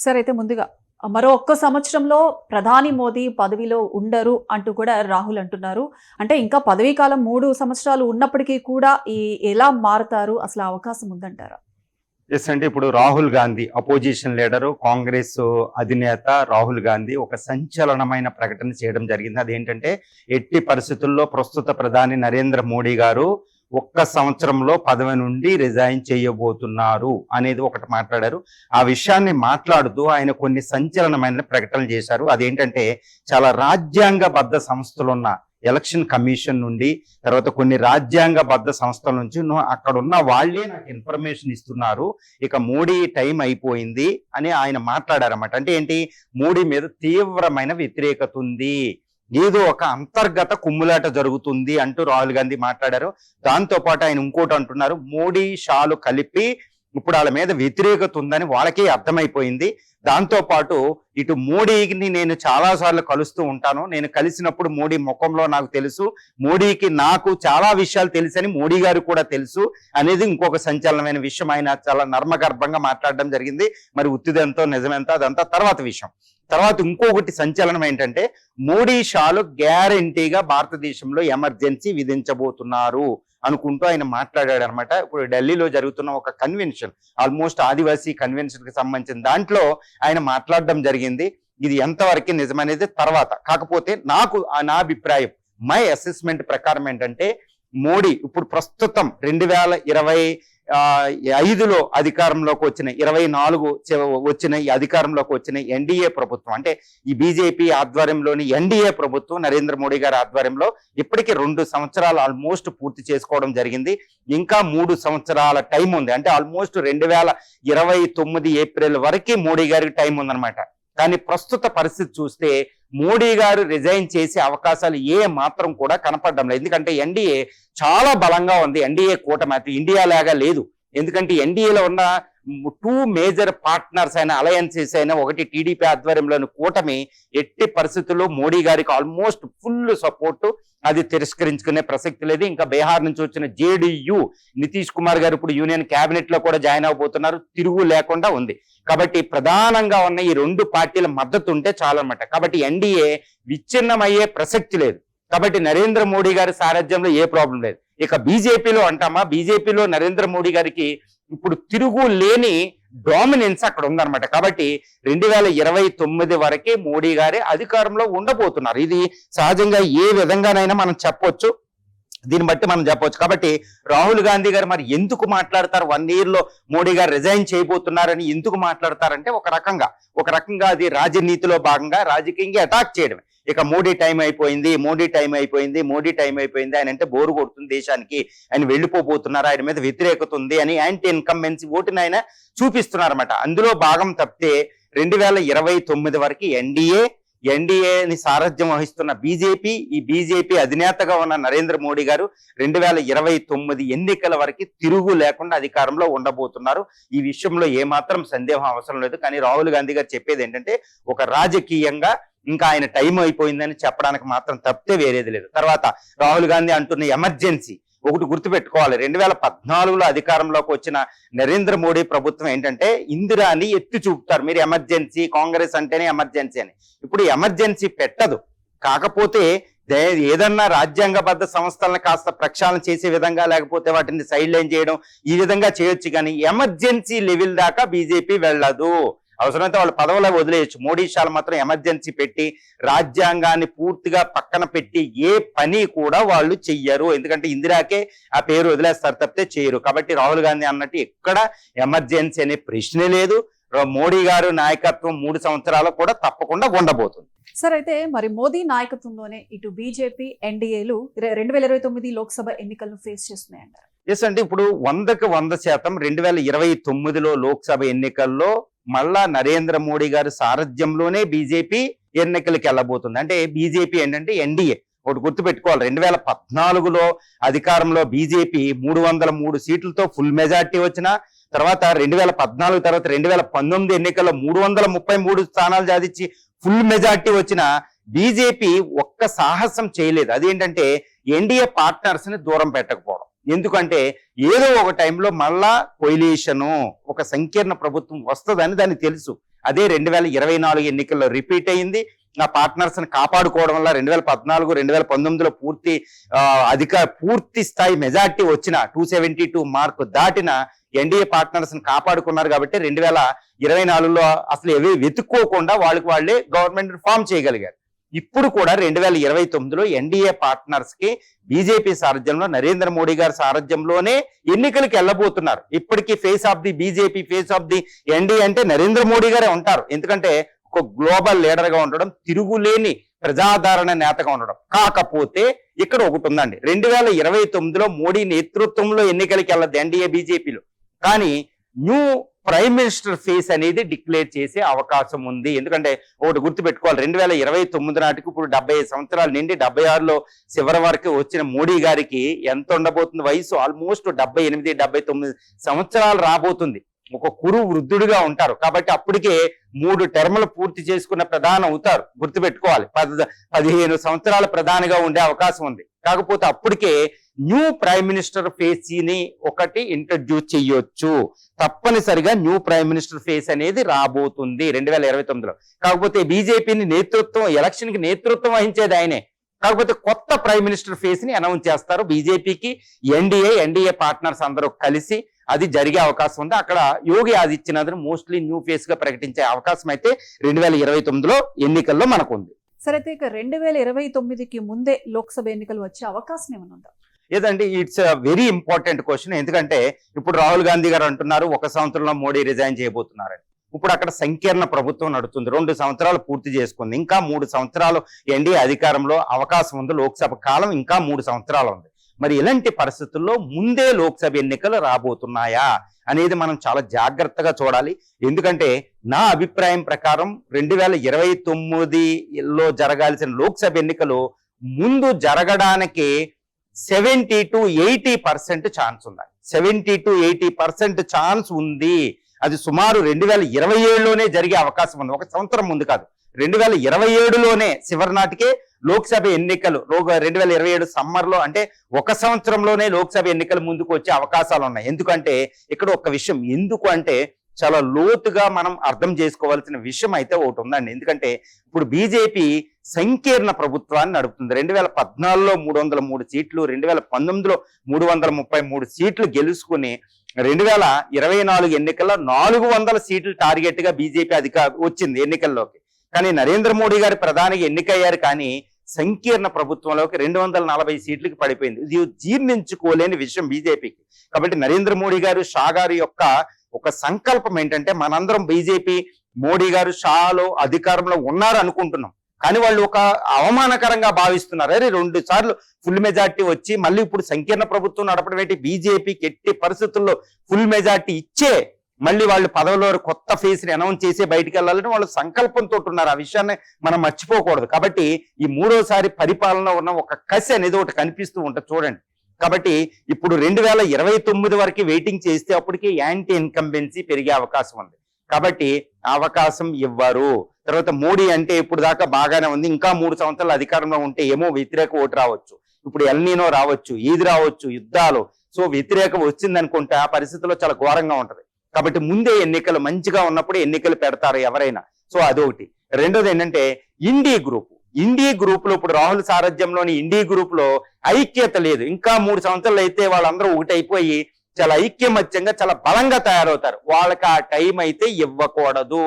Sir అయితే ముందుగా మరో ఒక్క సంవత్సరంలో ప్రధాని మోదీ పదవిలో ఉండరు అంటూ కూడా రాహుల్ అంటున్నారు. అంటే ఇంకా పదవీ కాలం 3 సంవత్సరాలు ఉన్నప్పటికీ కూడా ఎలా మారతారు? అసలు ఆ అవకాశం ఉందంటారా? ఎస్ అంటే ఇప్పుడు రాహుల్ గాంధీ అపోజిషన్ లీడరు, కాంగ్రెస్ అధినేత రాహుల్ గాంధీ ఒక సంచలనమైన ప్రకటన చేయడం జరిగింది. అదేంటంటే ఎట్టి పరిస్థితుల్లో ప్రస్తుత ప్రధాని నరేంద్ర మోడీ గారు ఒక్క సంవత్సరంలో పదవి నుండి రిజైన్ చేయబోతున్నారు అనేది ఒకటి మాట్లాడారు. ఆ విషయాన్ని మాట్లాడుతూ ఆయన కొన్ని సంచలనమైన ప్రకటనలు చేశారు. అదేంటంటే చాలా రాజ్యాంగబద్ధ సంస్థలున్న ఎలక్షన్ కమిషన్ నుండి, తర్వాత కొన్ని రాజ్యాంగబద్ధ సంస్థల నుంచి అక్కడ ఉన్న వాళ్ళే నాకు ఇన్ఫర్మేషన్ ఇస్తున్నారు, ఇక మోడీ టైం అయిపోయింది అని ఆయన మాట్లాడారన్నమాట. అంటే ఏంటి, మోడీ మీద తీవ్రమైన వ్యతిరేకత ఉంది, ఏదో ఒక అంతర్గత కుమ్ములాట జరుగుతుంది అంటూ రాహుల్ గాంధీ మాట్లాడారు. దాంతో పాటు ఆయన ఇంకోటి అంటున్నారు, మోడీ షాలు కలిపి ఇప్పుడు వాళ్ళ మీద వ్యతిరేకత ఉందని వాళ్ళకే అర్థమైపోయింది. దాంతో పాటు ఇటు మోడీని నేను చాలా సార్లు కలుస్తూ ఉంటాను, నేను కలిసినప్పుడు మోడీ ముఖంలో నాకు తెలుసు, మోడీకి నాకు చాలా విషయాలు తెలుసని మోడీ గారు కూడా తెలుసు అనేది ఇంకొక సంచలనమైన విషయం. ఆయన చాలా నర్మగర్భంగా మాట్లాడడం జరిగింది. మరి ఉత్తిదెంతో నిజమెంతో అదంతా తర్వాత విషయం. తర్వాత ఇంకొకటి సంచలనం ఏంటంటే, మోడీ షాలు గ్యారంటీగా భారతదేశంలో ఎమర్జెన్సీ విధించబోతున్నారు అనుకుంటూ ఆయన మాట్లాడాడు అనమాట. ఇప్పుడు ఢిల్లీలో జరుగుతున్న ఒక కన్వెన్షన్, ఆల్మోస్ట్ ఆదివాసీ కన్వెన్షన్ కి సంబంధించిన దాంట్లో ఆయన మాట్లాడడం జరిగింది. ఇది ఎంతవరకు నిజమనేది తర్వాత. కాకపోతే నా అభిప్రాయం, మై అసెస్మెంట్ ప్రకారం ఏంటంటే, మోడీ ఇప్పుడు ప్రస్తుతం 2025లో అధికారంలోకి వచ్చిన 24 వచ్చిన ఈ అధికారంలోకి వచ్చిన ఎన్డీఏ ప్రభుత్వం, అంటే ఈ బీజేపీ ఆధ్వర్యంలోని ఎన్డీఏ ప్రభుత్వం నరేంద్ర మోడీ గారి ఆధ్వర్యంలో ఇప్పటికీ 2 సంవత్సరాలు ఆల్మోస్ట్ పూర్తి చేసుకోవడం జరిగింది. ఇంకా 3 సంవత్సరాల టైం ఉంది. అంటే ఆల్మోస్ట్ 2029 ఏప్రిల్ వరకు మోడీ గారికి టైం ఉందన్నమాట. కానీ ప్రస్తుత పరిస్థితి చూస్తే మోడీ గారు రిజైన్ చేసే అవకాశాలు ఏ మాత్రం కూడా కనపడడం లేదు. ఎందుకంటే ఎన్డీఏ చాలా బలంగా ఉంది. ఎన్డీఏ కూటమి అది ఇండియా లాగా లేదు. ఎందుకంటే ఎన్డీఏలో ఉన్న 2 మేజర్ పార్ట్నర్స్ అయిన అలయన్సెస్ అయిన, ఒకటి టీడీపీ ఆధ్వర్యంలోని కూటమి ఎట్టి పరిస్థితుల్లో మోడీ గారికి ఆల్మోస్ట్ ఫుల్ సపోర్ట్, అది తిరస్కరించుకునే ప్రసక్తి లేదు. ఇంకా బీహార్ నుంచి వచ్చిన జేడీయూ, నితీష్ కుమార్ గారు ఇప్పుడు యూనియన్ క్యాబినెట్ లో కూడా జాయిన్ అవబోతున్నారు, తిరుగు లేకుండా ఉంది. కాబట్టి ప్రధానంగా ఉన్న ఈ 2 పార్టీల మద్దతు ఉంటే చాలన్నమాట. కాబట్టి ఎన్డీఏ విచ్ఛిన్నమయ్యే ప్రసక్తి లేదు. కాబట్టి నరేంద్ర మోడీ గారి సారథ్యంలో ఏ ప్రాబ్లం లేదు. ఇక బీజేపీలో అంటామా, బీజేపీలో నరేంద్ర మోడీ గారికి ఇప్పుడు తిరుగు లేని డామినెన్స్ అక్కడ ఉందన్నమాట. కాబట్టి 2029 వరకే మోడీ గారే అధికారంలో ఉండబోతున్నారు. ఇది సహజంగా ఏ విధంగానైనా మనం చెప్పొచ్చు, దీన్ని బట్టి మనం చెప్పవచ్చు. కాబట్టి రాహుల్ గాంధీ గారు మరి ఎందుకు మాట్లాడతారు, 1 year లో మోడీ గారు రిజైన్ చేయబోతున్నారని ఎందుకు మాట్లాడతారంటే, ఒక రకంగా అది రాజనీతిలో భాగంగా రాజకీయంగా అటాక్ చేయడమే. ఇక మోడీ టైం అయిపోయింది, ఆయన అంటే బోరు కొడుతుంది దేశానికి, ఆయన వెళ్ళిపోబోతున్నారు, ఆయన మీద వ్యతిరేకత ఉంది అని యాంటీ ఇన్కంబెన్సీ ఓటుని ఆయన చూపిస్తున్నారన్నమాట. అందులో భాగం తప్పితే 2029 వరకు ఎన్డీఏని సారథ్యం వహిస్తున్న బీజేపీ, ఈ బీజేపీ అధినేతగా ఉన్న నరేంద్ర మోడీ గారు 2029 ఎన్నికల వరకు తిరుగు లేకుండా అధికారంలో ఉండబోతున్నారు. ఈ విషయంలో ఏమాత్రం సందేహం అవసరం లేదు. కానీ రాహుల్ గాంధీ గారు చెప్పేది ఏంటంటే, ఒక రాజకీయంగా ఇంకా ఆయన టైం అయిపోయిందని చెప్పడానికి మాత్రం తప్పితే వేరేది లేదు. తర్వాత రాహుల్ గాంధీ అంటున్న ఎమర్జెన్సీ ఒకటి గుర్తుపెట్టుకోవాలి. 2014లో అధికారంలోకి వచ్చిన నరేంద్ర మోడీ ప్రభుత్వం ఏంటంటే, ఇందిరాని ఎత్తి చూపుతారు, మీరు ఎమర్జెన్సీ, కాంగ్రెస్ అంటేనే ఎమర్జెన్సీ అని. ఇప్పుడు ఎమర్జెన్సీ పెట్టదు. కాకపోతే ఏదన్నా రాజ్యాంగబద్ధ సంస్థలను కాస్త ప్రక్షాళన చేసే విధంగా, లేకపోతే వాటిని సైడ్ లైన్ చేయడం, ఈ విధంగా చేయొచ్చు. కానీ ఎమర్జెన్సీ లెవెల్ దాకా బీజేపీ వెళ్ళదు. అవసరమైతే వాళ్ళు పదవులో వదిలేయచ్చు. మోడీ షాలు మాత్రం ఎమర్జెన్సీ పెట్టి రాజ్యాంగాన్ని పూర్తిగా పక్కన పెట్టి ఏ పని కూడా వాళ్ళు చెయ్యరు. ఎందుకంటే ఇందిరాకే ఆ పేరు వదిలేస్తారు తప్పితే చేయరు. కాబట్టి రాహుల్ గాంధీ అన్నట్టు ఎక్కడ ఎమర్జెన్సీ అనే ప్రశ్నే లేదు. మోడీ గారు నాయకత్వం 3 సంవత్సరాలు కూడా తప్పకుండా ఉండబోతుంది. సార్ అయితే మరి మోదీ నాయకత్వంలోనే ఇటు బీజేపీ, ఎన్డీఏలు 2029 లోక్సభ ఎన్నికలను ఫేస్ చేస్తున్నాయంటారు. ఎస్ అంటే ఇప్పుడు 100కి 100% 2029లో లోక్సభ ఎన్నికల్లో మళ్ళా నరేంద్ర మోడీ గారి సారథ్యంలోనే బీజేపీ ఎన్నికలకి వెళ్ళబోతుంది. అంటే బీజేపీ ఏంటంటే ఎన్డీఏ ఒకటి గుర్తుపెట్టుకోవాలి. 2014లో అధికారంలో బీజేపీ 303 సీట్లతో ఫుల్ మెజార్టీ వచ్చిన తర్వాత 2014 తర్వాత 2019 ఎన్నికల్లో 333 స్థానాలు సాధించి ఫుల్ మెజార్టీ వచ్చిన బీజేపీ ఒక్క సాహసం చేయలేదు. అదేంటంటే ఎన్డీఏ పార్ట్నర్స్ ని దూరం పెట్టకపోవడం. ఎందుకంటే ఏదో ఒక టైంలో మళ్ళా కొయిలేషను, ఒక సంకీర్ణ ప్రభుత్వం వస్తుందని దానికి తెలుసు. అదే 2024 ఎన్నికల్లో రిపీట్ అయింది. నా పార్ట్నర్స్ ని కాపాడుకోవడం వల్ల 2014, 2019లో పూర్తి స్థాయి మెజార్టీ వచ్చిన 272 మార్కు దాటిన ఎన్డీఏ పార్ట్నర్స్ ని కాపాడుకున్నారు కాబట్టి 2024లో అసలు ఏవి వెతుక్కోకుండా వాళ్ళే గవర్నమెంట్ ఫామ్ చేయగలిగారు. ఇప్పుడు కూడా 2029లో ఎన్డీఏ పార్ట్నర్స్ కి బీజేపీ సారథ్యంలో నరేంద్ర మోడీ గారి సారథ్యంలోనే ఎన్నికలకు వెళ్ళబోతున్నారు. ఇప్పటికీ face of the BJP, face of the NDA అంటే నరేంద్ర మోడీ గారే ఉంటారు. ఎందుకంటే ఒక గ్లోబల్ లీడర్ గా ఉండడం, తిరుగులేని ప్రజాదరణ నేతగా ఉండడం. కాకపోతే ఇక్కడ ఒకటి ఉందండి, 2029లో మోడీ నేతృత్వంలో ఎన్నికలకి వెళ్ళదు ఎన్డీఏ బీజేపీలో, కానీ న్యూ ప్రైమ్ మినిస్టర్ ఫేస్ అనేది డిక్లేర్ చేసే అవకాశం ఉంది. ఎందుకంటే ఒకటి గుర్తుపెట్టుకోవాలి, 2029 నాటికి ఇప్పుడు 75 సంవత్సరాలు నిండి 76లో చివరి వరకు వచ్చిన మోడీ గారికి ఎంత ఉండబోతుంది వయసు? ఆల్మోస్ట్ 78, 79 సంవత్సరాలు రాబోతుంది. ఒక కురు వృద్ధుడిగా ఉంటారు కాబట్టి అప్పటికే 3 టర్ములు పూర్తి చేసుకున్న ప్రధాని అవుతారు. గుర్తుపెట్టుకోవాలి, 15 సంవత్సరాల ప్రధానిగా ఉండే అవకాశం ఉంది. కాకపోతే అప్పటికే న్యూ ప్రైమ్ మినిస్టర్ ఫేస్ ని ఒకటి ఇంట్రడ్యూస్ చేయొచ్చు. తప్పనిసరిగా న్యూ ప్రైమ్ మినిస్టర్ ఫేస్ అనేది రాబోతుంది 2029లో. కాకపోతే బీజేపీని ఎలక్షన్ కి నేతృత్వం వహించేది ఆయనే. కాకపోతే కొత్త ప్రైమ్ మినిస్టర్ ఫేస్ ని అనౌన్స్ చేస్తారు. బీజేపీకి ఎన్డీఏ పార్ట్నర్స్ అందరూ కలిసి అది జరిగే అవకాశం ఉంది. అక్కడ Yogi Adityanath mostly new face గా ప్రకటించే అవకాశం అయితే 2029లో ఎన్నికల్లో మనకు ఉంది. సరే, అయితే ఇక 2029కి ముందే లోక్సభ ఎన్నికలు వచ్చే అవకాశం ఏమైనా ఉందా? ఏదండి, ఇట్స్ వెరీ ఇంపార్టెంట్ క్వశ్చన్. ఎందుకంటే ఇప్పుడు రాహుల్ గాంధీ గారు అంటున్నారు 1 సంవత్సరంలో మోడీ రిజైన్ చేయబోతున్నారని. ఇప్పుడు అక్కడ సంకీర్ణ ప్రభుత్వం నడుస్తుంది, 2 సంవత్సరాలు పూర్తి చేసుకుంది. ఇంకా 3 సంవత్సరాలు ఎన్డీఏ అధికారంలో అవకాశం ఉంది. లోక్సభ కాలం ఇంకా 3 సంవత్సరాలు ఉంది. మరి ఇలాంటి పరిస్థితుల్లో ముందే లోక్సభ ఎన్నికలు రాబోతున్నాయా అనేది మనం చాలా జాగ్రత్తగా చూడాలి. ఎందుకంటే నా అభిప్రాయం ప్రకారం 2029లో జరగాల్సిన లోక్సభ ఎన్నికలు ముందు జరగడానికి 70 to 80% ఛాన్స్ ఉంది. 70 to 80% ఛాన్స్ ఉంది. అది సుమారు 2027లోనే జరిగే అవకాశం ఉంది. 1 సంవత్సరం ముందు కాదు, 2027లోనే చివరి నాటికే లోక్సభ ఎన్నికలు 2027 సమ్మర్ లో, అంటే 1 సంవత్సరంలోనే లోక్సభ ఎన్నికలు ముందుకు వచ్చే అవకాశాలు ఉన్నాయి. ఎందుకంటే ఇక్కడ ఒక విషయం, ఎందుకు అంటే చాలా లోతుగా మనం అర్థం చేసుకోవాల్సిన విషయం అయితే ఒకటి ఉందండి. ఎందుకంటే ఇప్పుడు బీజేపీ సంకీర్ణ ప్రభుత్వాన్ని నడుపుతుంది. 2014లో 303 సీట్లు, 2019లో 333 సీట్లు గెలుచుకుని 2024 ఎన్నికల్లో 400 సీట్లు టార్గెట్ గా బీజేపీ వచ్చింది ఎన్నికల్లోకి. కానీ నరేంద్ర మోడీ గారు ప్రధానిగా ఎన్నికయ్యారు, కానీ సంకీర్ణ ప్రభుత్వంలోకి 240 సీట్లకి పడిపోయింది. ఇది జీర్ణించుకోలేని విషయం బీజేపీకి. కాబట్టి నరేంద్ర మోడీ గారు, షా గారి యొక్క ఒక సంకల్పం ఏంటంటే మనందరం బీజేపీ, మోడీ గారు, షాలో అధికారంలో ఉన్నారు అనుకుంటున్నాం, కానీ వాళ్ళు ఒక అవమానకరంగా భావిస్తున్నారు. అరే 2 సార్లు ఫుల్ మెజార్టీ వచ్చి మళ్ళీ ఇప్పుడు సంకీర్ణ ప్రభుత్వం నడపడం ఏంటి? బీజేపీకి ఎట్టి పరిస్థితుల్లో ఫుల్ మెజార్టీ ఇచ్చే మళ్ళీ వాళ్ళు పదవిలో కొత్త ఫేస్ ని అనౌన్స్ చేసి బయటికి వెళ్ళాలని వాళ్ళు సంకల్పంతో ఉన్నారు. ఆ విషయాన్ని మనం మర్చిపోకూడదు. కాబట్టి ఈ 3వసారి పరిపాలన ఉన్న ఒక కసి అనేది ఒకటి కనిపిస్తూ ఉంటుంది చూడండి. కాబట్టి ఇప్పుడు 2029 వరకు వెయిటింగ్ చేస్తే అప్పటికి యాంటీ ఇన్కంబెన్సీ పెరిగే అవకాశం ఉంది. కాబట్టి అవకాశం ఇవ్వరు. తర్వాత మోడీ అంటే ఇప్పుడు దాకా బాగానే ఉంది, ఇంకా 3 సంవత్సరాలు అధికారంలో ఉంటే ఏమో వ్యతిరేక ఓటు రావచ్చు, ఇప్పుడు ఎల్నీనో రావచ్చు, ఈది రావచ్చు, యుద్ధాలు. సో వ్యతిరేకం వచ్చిందనుకుంటే ఆ పరిస్థితిలో చాలా ఘోరంగా ఉంటది. కాబట్టి ముందే ఎన్నికలు మంచిగా ఉన్నప్పుడు ఎన్నికలు పెడతారు ఎవరైనా. సో అదొకటి. రెండోది ఏంటంటే ఇండీ గ్రూప్ లో ఇప్పుడు రాహుల్ సారథ్యంలోని ఇండీ గ్రూప్ లో ఐక్యత లేదు. ఇంకా 3 సంవత్సరాలు అయితే వాళ్ళందరూ ఒకటైపోయి చాలా ఐక్యమత్యంగా చాలా బలంగా తయారవుతారు. వాళ్ళకి ఆ టైం అయితే ఇవ్వకూడదు.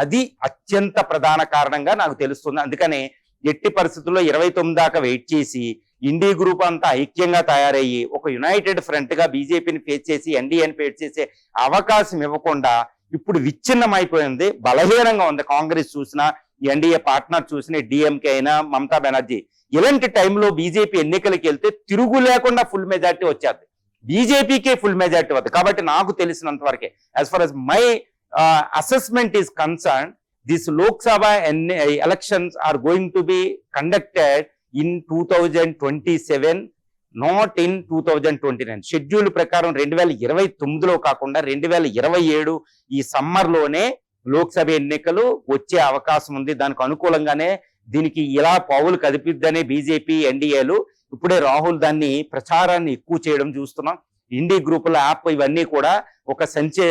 అది అత్యంత ప్రధాన కారణంగా నాకు తెలుస్తుంది. అందుకనే ఎట్టి పరిస్థితుల్లో 29 దాకా వెయిట్ చేసి ఇండీ గ్రూప్ అంతా ఐక్యంగా తయారయ్యి ఒక యునైటెడ్ ఫ్రంట్ గా బీజేపీని ఫేస్ చేసి ఎన్డీఏని ఫేస్ చేసే అవకాశం ఇవ్వకుండా ఇప్పుడు విచ్ఛిన్నమైపోయింది, బలహీనంగా ఉంది. కాంగ్రెస్ చూసినా, ఎన్డీఏ పార్ట్నర్ చూసినా, డిఎంకే అయినా, మమతా బెనర్జీ. ఇలాంటి టైంలో బీజేపీ ఎన్నికలకి వెళ్తే తిరుగు లేకుండా ఫుల్ మెజార్టీ వచ్చేది, బీజేపీకే ఫుల్ మెజార్టీ వద్దు. కాబట్టి నాకు తెలిసినంత వరకే, యాజ్ ఫార్ as మై assessment is concerned, this Lok Sabha elections are going to be conducted in 2027, not in 2029. Schedule ప్రకారం 2029లో కాకుండా 2027 ఈ సమ్మర్ లోనే లోక్సభ ఎన్నికలు వచ్చే అవకాశం ఉంది. దానికి అనుకూలంగానే దీనికి ఇలా పావులు కదిపిద్దనే బీజేపీ, ఎన్డీఏలు ఇప్పుడే రాహుల్ దాన్ని ప్రచారాన్ని ఎక్కువ చేయడం చూస్తున్నాం. ఇండీ గ్రూపుల యాప్ ఇవన్నీ కూడా ఒక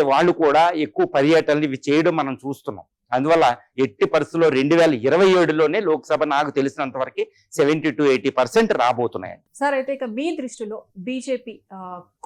వాళ్ళు కూడా ఎక్కువ పర్యటనలు ఇవి చేయడం మనం చూస్తున్నాం. అందువల్ల ఎట్టి పరిస్థితుల్లో 2027లోనే లోక్సభ నాకు తెలిసినంత వరకు 70 to 80% రాబోతున్నాయి. సార్, అయితే ఇక మీ దృష్టిలో బీజేపీ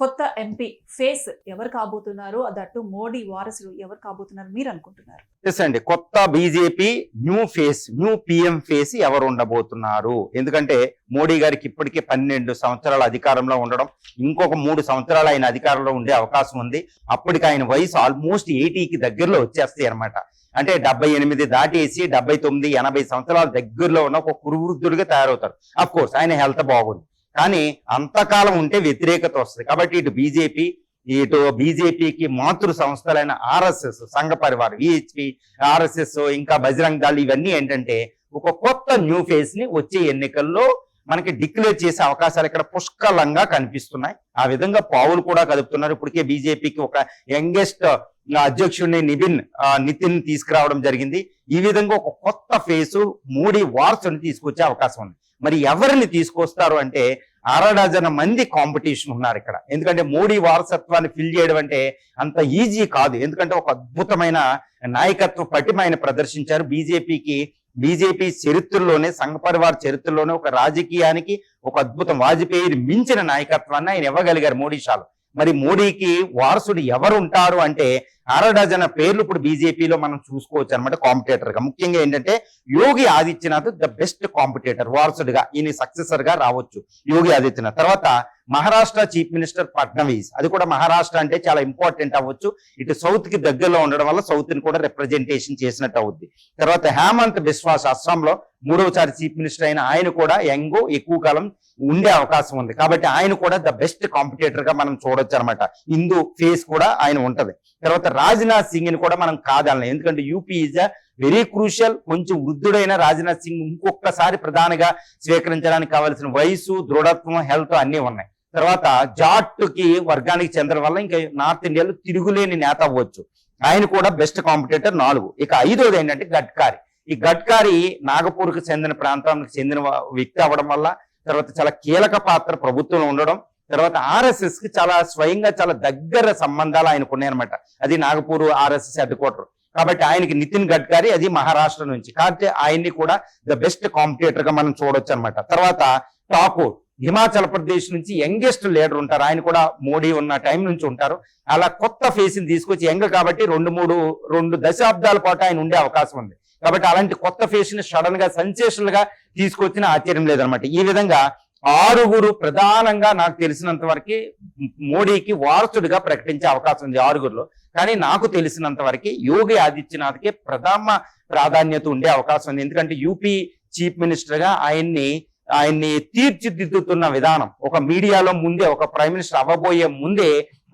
కొత్త ఎంపీ ఫేస్ ఎవరు కాబోతున్నారు, దట్టు మోడీ వారసులు ఎవరు కాబోతున్నారు మీరు అనుకుంటున్నారు? ఎస్ అండి, కొత్త BJP new face, new PM face ఎవరు ఉండబోతున్నారు? ఎందుకంటే మోడీ గారికి ఇప్పటికే 12 సంవత్సరాల అధికారంలో ఉండడం, ఇంకొక 3 సంవత్సరాలు ఆయన అధికారంలో ఉండే అవకాశం ఉంది. అప్పటికి ఆయన వయసు ఆల్మోస్ట్ 80కి దగ్గరలో వచ్చేస్తాయి అనమాట. అంటే 78 దాటేసి 79, 80 సంవత్సరాల దగ్గరలో ఉన్న ఒక కురువృద్ధుడిగా తయారవుతారు. అఫ్ కోర్స్ ఆయన హెల్త్ బాగుంది, కానీ అంతకాలం ఉంటే వ్యతిరేకత వస్తుంది. కాబట్టి ఇటు బీజేపీకి మాతృ సంస్థలైన ఆర్ఎస్ఎస్, సంఘ పరివార్, విహెచ్పి, ఆర్ఎస్ఎస్, ఇంకా బజరంగ్ దళ్, ఇవన్నీ ఏంటంటే ఒక కొత్త న్యూ ఫేస్ ని వచ్చే ఎన్నికల్లో మనకి డిక్లేర్ చేసే అవకాశాలు ఇక్కడ పుష్కలంగా కనిపిస్తున్నాయి. ఆ విధంగా పావులు కూడా కదుపుతున్నారు. ఇప్పటికే బీజేపీకి ఒక యంగెస్ట్ అధ్యక్షుడిని నితిన్ తీసుకురావడం జరిగింది. ఈ విధంగా ఒక కొత్త ఫేసు మోడీ వారసుని తీసుకొచ్చే అవకాశం ఉంది. మరి ఎవరిని తీసుకొస్తారు అంటే అరడజన మంది కాంపిటీషన్ ఉన్నారు ఇక్కడ. ఎందుకంటే మోడీ వారసత్వాన్ని ఫిల్ చేయడం అంటే అంత ఈజీ కాదు. ఎందుకంటే ఒక అద్భుతమైన నాయకత్వ పటిమ ఆయన ప్రదర్శించారు. బీజేపీ చరిత్రలోనే, సంఘ పరివార్ చరిత్రలోనే ఒక రాజకీయానికి ఒక అద్భుతం, వాజ్పేయి మించిన నాయకత్వాన్ని ఆయన ఇవ్వగలిగారు మోడీ షాలు. మరి మోడీకి వారసుడు ఎవరు ఉంటారు అంటే అరడజన పేర్లు ఇప్పుడు బీజేపీలో మనం చూసుకోవచ్చు అనమాట కాంపిటేటర్ గా. ముఖ్యంగా ఏంటంటే Yogi Adityanath the best competitor, వారసుడిగా ఈయన సక్సెసర్ గా రావచ్చు యోగి ఆదిత్యనాథ్. తర్వాత మహారాష్ట్ర చీఫ్ మినిస్టర్ ఫడ్నవీస్, అది కూడా మహారాష్ట్ర అంటే చాలా ఇంపార్టెంట్ అవ్వచ్చు. ఇటు సౌత్ కి దగ్గరలో ఉండడం వల్ల సౌత్ ని కూడా రిప్రజెంటేషన్ చేసినట్టు అవుద్ది. తర్వాత హేమంత్ బిశ్వాస్ అస్సాంలో 3వసారి చీఫ్ మినిస్టర్ అయిన ఆయన కూడా ఎక్కువ కాలం ఉండే అవకాశం ఉంది. కాబట్టి ఆయన కూడా ద బెస్ట్ కాంపిటేటర్ గా మనం చూడొచ్చు అనమాట. హిందూ ఫేస్ కూడా ఆయన ఉంటది. తర్వాత రాజ్నాథ్ సింగ్ ని కూడా మనం కాదనలేం, ఎందుకంటే UP is a very crucial. కొంచెం వృద్ధుడైన రాజ్నాథ్ సింగ్ ఇంకొకసారి ప్రధానిగా స్వీకరించడానికి కావాల్సిన వయసు, దృఢత్వం, హెల్త్ అన్ని ఉన్నాయి. తర్వాత జాట్ కి వర్గానికి చెందడం వల్ల ఇంకా నార్త్ ఇండియాలో తిరుగులేని నేత అవ్వచ్చు. ఆయన కూడా బెస్ట్ కాంపిటేటర్ 4. ఇక 5వది ఏంటంటే గడ్కారీ. ఈ గడ్కారీ నాగపూర్కి చెందిన ప్రాంతానికి చెందిన వ్యక్తి అవ్వడం వల్ల, తర్వాత చాలా కీలక పాత్ర ప్రభుత్వంలో ఉండడం, తర్వాత ఆర్ఎస్ఎస్ కి స్వయంగా చాలా దగ్గర సంబంధాలు ఆయనకు ఉన్నాయన్నమాట. అది నాగపూర్ ఆర్ఎస్ఎస్ హెడ్ క్వార్టర్. కాబట్టి ఆయనకి నితిన్ గడ్కరీ, అది మహారాష్ట్ర నుంచి. కాబట్టి ఆయన్ని కూడా ద బెస్ట్ కాంపిటేటర్ గా మనం చూడొచ్చు అనమాట. తర్వాత ఠాకూర్, హిమాచల్ ప్రదేశ్ నుంచి యంగెస్ట్ లీడర్ ఉంటారు. ఆయన కూడా మోడీ ఉన్న టైం నుంచి ఉంటారు. అలా కొత్త ఫేస్ ని తీసుకొచ్చి, యంగ్ కాబట్టి 2 దశాబ్దాల పాటు ఆయన ఉండే అవకాశం ఉంది. కాబట్టి అలాంటి కొత్త ఫేస్ ని సడన్ గా సెన్సేషనల్ గా తీసుకొచ్చిన ఆశ్చర్యం లేదనమాట. ఈ విధంగా 6 ప్రధానంగా నాకు తెలిసినంత వరకు మోడీకి వారసుడిగా ప్రకటించే అవకాశం ఉంది 6లో. కానీ నాకు తెలిసినంత వరకు యోగి ఆదిత్యనాథ్కి ప్రథమ ప్రాధాన్యత ఉండే అవకాశం ఉంది. ఎందుకంటే యూపీ చీఫ్ మినిస్టర్ గా ఆయన్ని తీర్చిదిద్దుతున్న విధానం, ఒక మీడియాలో ముందే, ఒక ప్రైమ్ మినిస్టర్ అవ్వబోయే ముందే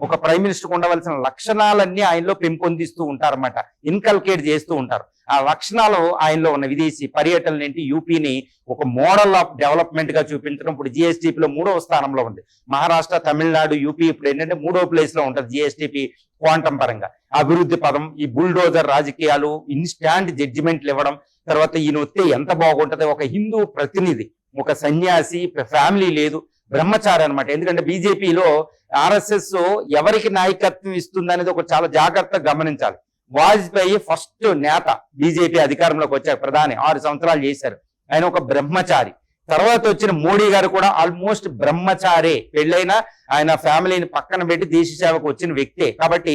ఒక ప్రైమ్ మినిస్టర్ ఉండవలసిన లక్షణాలన్నీ ఆయనలో పెంపొందిస్తూ ఉంటారన్నమాట, ఇన్కల్కేట్ చేస్తూ ఉంటారు. ఆ లక్షణాలు ఆయనలో ఉన్న విదేశీ పర్యటనలు ఏంటి, యూపీని ఒక మోడల్ ఆఫ్ డెవలప్మెంట్ గా చూపించడం. ఇప్పుడు జిఎస్టిపిలో 3వ స్థానంలో ఉంది. మహారాష్ట్ర, తమిళనాడు, యూపీ ఇప్పుడు ఏంటంటే 3వ ప్లేస్ లో ఉంటుంది జిఎస్టిపి క్వాంటం పరంగా. అభివృద్ధి పదం, ఈ బుల్డోజర్ రాజకీయాలు, ఇన్స్టాంట్ జడ్జిమెంట్లు ఇవ్వడం, తర్వాత ఈయన వస్తే ఎంత బాగుంటది. ఒక హిందూ ప్రతినిధి, ఒక సన్యాసి, ఫ్యామిలీ లేదు, బ్రహ్మచారి అనమాట. ఎందుకంటే బీజేపీలో ఆర్ఎస్ఎస్ ఎవరికి నాయకత్వం ఇస్తుంది అనేది ఒక చాలా జాగ్రత్తగా గమనించాలి. వాజ్పేయి ఫస్ట్ నేత బీజేపీ అధికారంలోకి వచ్చారు, ప్రధాని 6 సంవత్సరాలు చేశారు. ఆయన ఒక బ్రహ్మచారి. తర్వాత వచ్చిన మోడీ గారు కూడా ఆల్మోస్ట్ బ్రహ్మచారే, పెళ్ళైనా ఆయన ఫ్యామిలీని పక్కన పెట్టి దేశ సేవకు వచ్చిన వ్యక్తే. కాబట్టి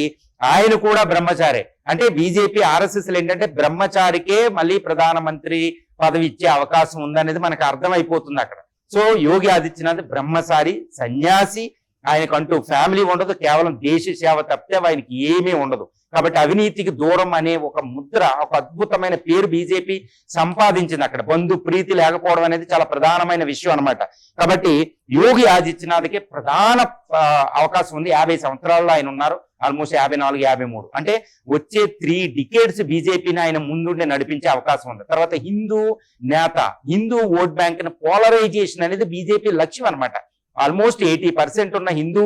ఆయన కూడా బ్రహ్మచారే. అంటే బీజేపీ ఆర్ఎస్ఎస్ ఏంటంటే బ్రహ్మచారికే మళ్ళీ ప్రధానమంత్రి పదవి ఇచ్చే అవకాశం ఉందనేది మనకు అర్థమైపోతుంది అక్కడ. సో యోగి ఆదిత్యనాథ్ బ్రహ్మచారి, సన్యాసి, ఆయనకంటూ ఫ్యామిలీ ఉండదు, కేవలం దేశ సేవ తప్పితే ఆయనకి ఏమీ ఉండదు. కాబట్టి అవినీతికి దూరం అనే ఒక ముద్ర, ఒక అద్భుతమైన పేరు బీజేపీ సంపాదించింది అక్కడ. బంధు ప్రీతి లేకపోవడం అనేది చాలా ప్రధానమైన విషయం అనమాట. కాబట్టి యోగి ఆదిత్యనాథ్కి ప్రధాన అవకాశం ఉంది. 50 సంవత్సరాల్లో ఆయన ఉన్నారు, ఆల్మోస్ట్ 54, 53. అంటే వచ్చే 3 డికేడ్స్ బీజేపీని ఆయన ముందుండి నడిపించే అవకాశం ఉంది. తర్వాత హిందూ నేత, హిందూ ఓట్ బ్యాంక్ పోలరైజేషన్ అనేది బీజేపీ లక్ష్యం అనమాట. ఆల్మోస్ట్ 80% ఉన్న హిందూ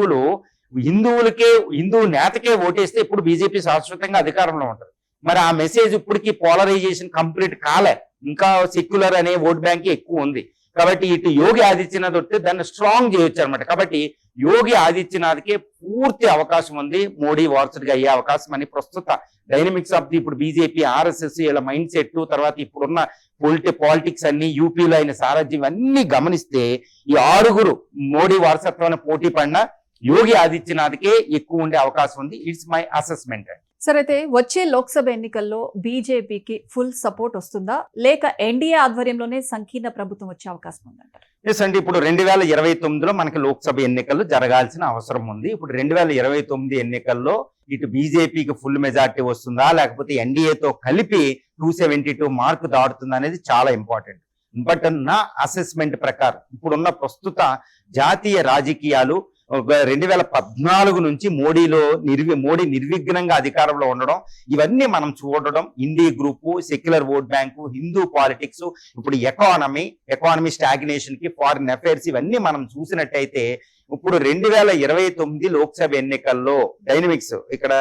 నేతకే ఓటేస్తే ఇప్పుడు బీజేపీ శాశ్వతంగా అధికారంలో ఉంటుంది. మరి ఆ మెసేజ్ ఇప్పటికీ పోలరైజేషన్ కంప్లీట్ కాలే, ఇంకా సెక్యులర్ అనే ఓట్ బ్యాంక్ ఎక్కువ ఉంది. కాబట్టి ఇటు యోగి ఆదిత్యనాథ్ వస్తే దాన్ని స్ట్రాంగ్ చేయొచ్చు అనమాట. కాబట్టి యోగి ఆదిత్యనాథ్కే పూర్తి అవకాశం ఉంది మోడీ వారసుడిగా అయ్యే అవకాశం అని ప్రస్తుత డైనమిక్స్ ఆఫ్ ది ఇప్పుడు బీజేపీ, ఆర్ఎస్ఎస్ వీళ్ళ మైండ్ సెట్, తర్వాత ఇప్పుడున్న పాలిటిక్స్ అన్ని, యూపీలో అయిన సారథ్యం అన్ని గమనిస్తే ఈ 6 మోడీ వారసత్వాన్ని పోటీ పడిన యోగి ఆదిత్యనాథ్కే ఎక్కువ ఉండే అవకాశం ఉంది. It's my assessment. సరే, అయితే వచ్చే లోక్సభ ఎన్నికల్లో బీజేపీకి ఫుల్ సపోర్ట్ వస్తుందా, లేక ఎన్డీఏ ఆధ్వర్యంలోనే సంకీర్ణ ప్రభుత్వం వచ్చే అవకాశం ఉందంటారు? ఎస్ అండి, ఇప్పుడు 2029లో మనకి లోక్సభ ఎన్నికలు జరగాల్సిన అవసరం ఉంది. ఇప్పుడు 2029 ఎన్నికల్లో ఇటు బీజేపీకి ఫుల్ మెజార్టీ వస్తుందా, లేకపోతే ఎన్డీఏతో కలిపి 272 మార్కు దాటుతుందా అనేది చాలా ఇంపార్టెంట్. బట్ నా అసెస్మెంట్ ప్రకారం ఇప్పుడున్న ప్రస్తుత జాతీయ రాజకీయాలు 2014 నుంచి మోడీ నిర్విఘ్నంగా అధికారంలో ఉండడం, ఇవన్నీ మనం చూడడం, INDI group, secular vote bank, Hindu politics, ఇప్పుడు ఎకానమీ స్టాగ్నేషన్ కి, ఫారిన్ అఫైర్స్, ఇవన్నీ మనం చూసినట్టయితే ఇప్పుడు 2029 లోక్సభ ఎన్నికల్లో డైనమిక్స్ ఇక్కడ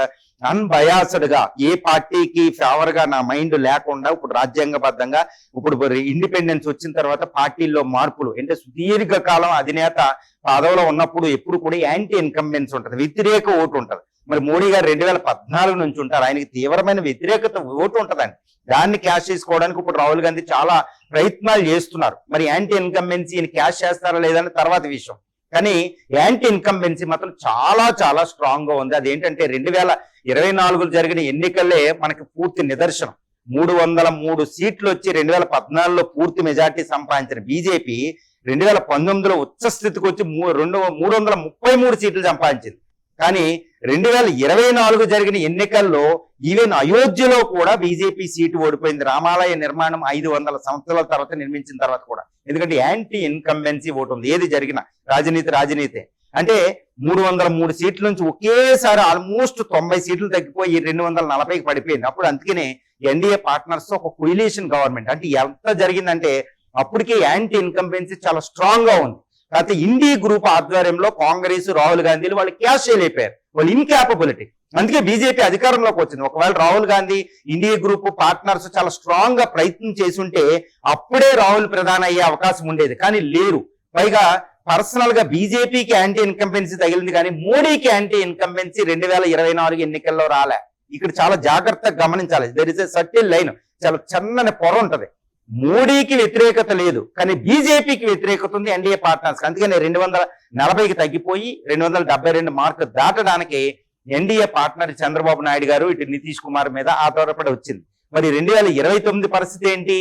అన్బయాస్డ్ గా ఏ పార్టీకి ఫేవర్ గా నా మైండ్ లేకుండా ఇప్పుడు రాజ్యాంగబద్ధంగా ఇప్పుడు ఇండిపెండెన్స్ వచ్చిన తర్వాత పార్టీల్లో మార్పులు అంటే సుదీర్ఘకాలం అధినేత పదవిలో ఉన్నప్పుడు ఎప్పుడు కూడా యాంటీ ఇన్కంబెన్స్ ఉంటుంది, వ్యతిరేక ఓటు ఉంటుంది. మరి మోడీ గారు 2014 నుంచి ఉంటారు, ఆయనకి తీవ్రమైన వ్యతిరేకత ఓటు ఉంటుందండి. దాన్ని క్యాష్ చేసుకోవడానికి ఇప్పుడు రాహుల్ గాంధీ చాలా ప్రయత్నాలు చేస్తున్నారు. మరి యాంటీ ఇన్కంబెన్సీని క్యాష్ చేస్తారా లేదని తర్వాత విషయం. కానీ యాంటీ ఇన్కంబెన్సీ మాత్రం చాలా చాలా స్ట్రాంగ్ గా ఉంది. అదేంటంటే 2024 జరిగిన ఎన్నికలే మనకి పూర్తి నిదర్శనం. 303 సీట్లు వచ్చి 2014లో పూర్తి మెజార్టీ సంపాదించిన బీజేపీ 2019లో ఉచ్చ స్థితికి వచ్చి 333 సీట్లు సంపాదించింది. కానీ 2024 జరిగిన ఎన్నికల్లో ఈవెన్ అయోధ్యలో కూడా బీజేపీ సీటు ఓడిపోయింది. రామాలయ నిర్మాణం 500 సంవత్సరాల తర్వాత నిర్మించిన తర్వాత కూడా. ఎందుకంటే యాంటీ ఇన్కంబెన్సీ ఓటు ఉంది. ఏది జరిగిన రాజనీతి అంటే 303 సీట్ల నుంచి ఒకేసారి ఆల్మోస్ట్ 90 సీట్లు తగ్గిపోయి 240కి పడిపోయింది. అప్పుడు అందుకనే ఎన్డీఏ పార్ట్నర్స్ ఒక కొయిలేషన్ గవర్నమెంట్ అంటే ఎంత జరిగిందంటే అప్పటికే యాంటీ ఇన్కంబెన్సీ చాలా స్ట్రాంగ్ గా ఉంది. కాకపోతే ఇండీ గ్రూప్ ఆధ్వర్యంలో కాంగ్రెస్, రాహుల్ గాంధీలు వాళ్ళు క్యాష్ చేయలేపారు, వాళ్ళు ఇన్కాపబిలిటీ. అందుకే బీజేపీ అధికారంలోకి వచ్చింది. ఒకవేళ రాహుల్ గాంధీ, ఇండీ గ్రూప్ పార్ట్నర్స్ చాలా స్ట్రాంగ్ గా ప్రయత్నం చేసి ఉంటే అప్పుడే రాహుల్ ప్రధాని అయ్యే అవకాశం ఉండేది. కానీ లేరు. పైగా పర్సనల్ గా బీజేపీకి యాంటీ ఇన్కంబెన్సీ తగిలింది, కానీ మోడీకి యాంటీ ఇన్కంబెన్సీ 2024 ఎన్నికల్లో రాలే. ఇక్కడ చాలా జాగ్రత్తగా గమనించాలి. దర్ ఇస్ ఎ సర్టిల్ లైన్, చాలా చిన్నని పొర ఉంటది. మోడీకి వ్యతిరేకత లేదు, కానీ బీజేపీకి వ్యతిరేకత ఉంది ఎన్డీఏ పార్ట్నర్స్. అందుకని 240కి తగ్గిపోయి 272 మార్కు దాటడానికి ఎన్డీఏ పార్ట్నర్ చంద్రబాబు నాయుడు గారు ఇటు నితీష్ కుమార్ మీద ఆధారపడి వచ్చింది. మరి 2029 పరిస్థితి ఏంటి?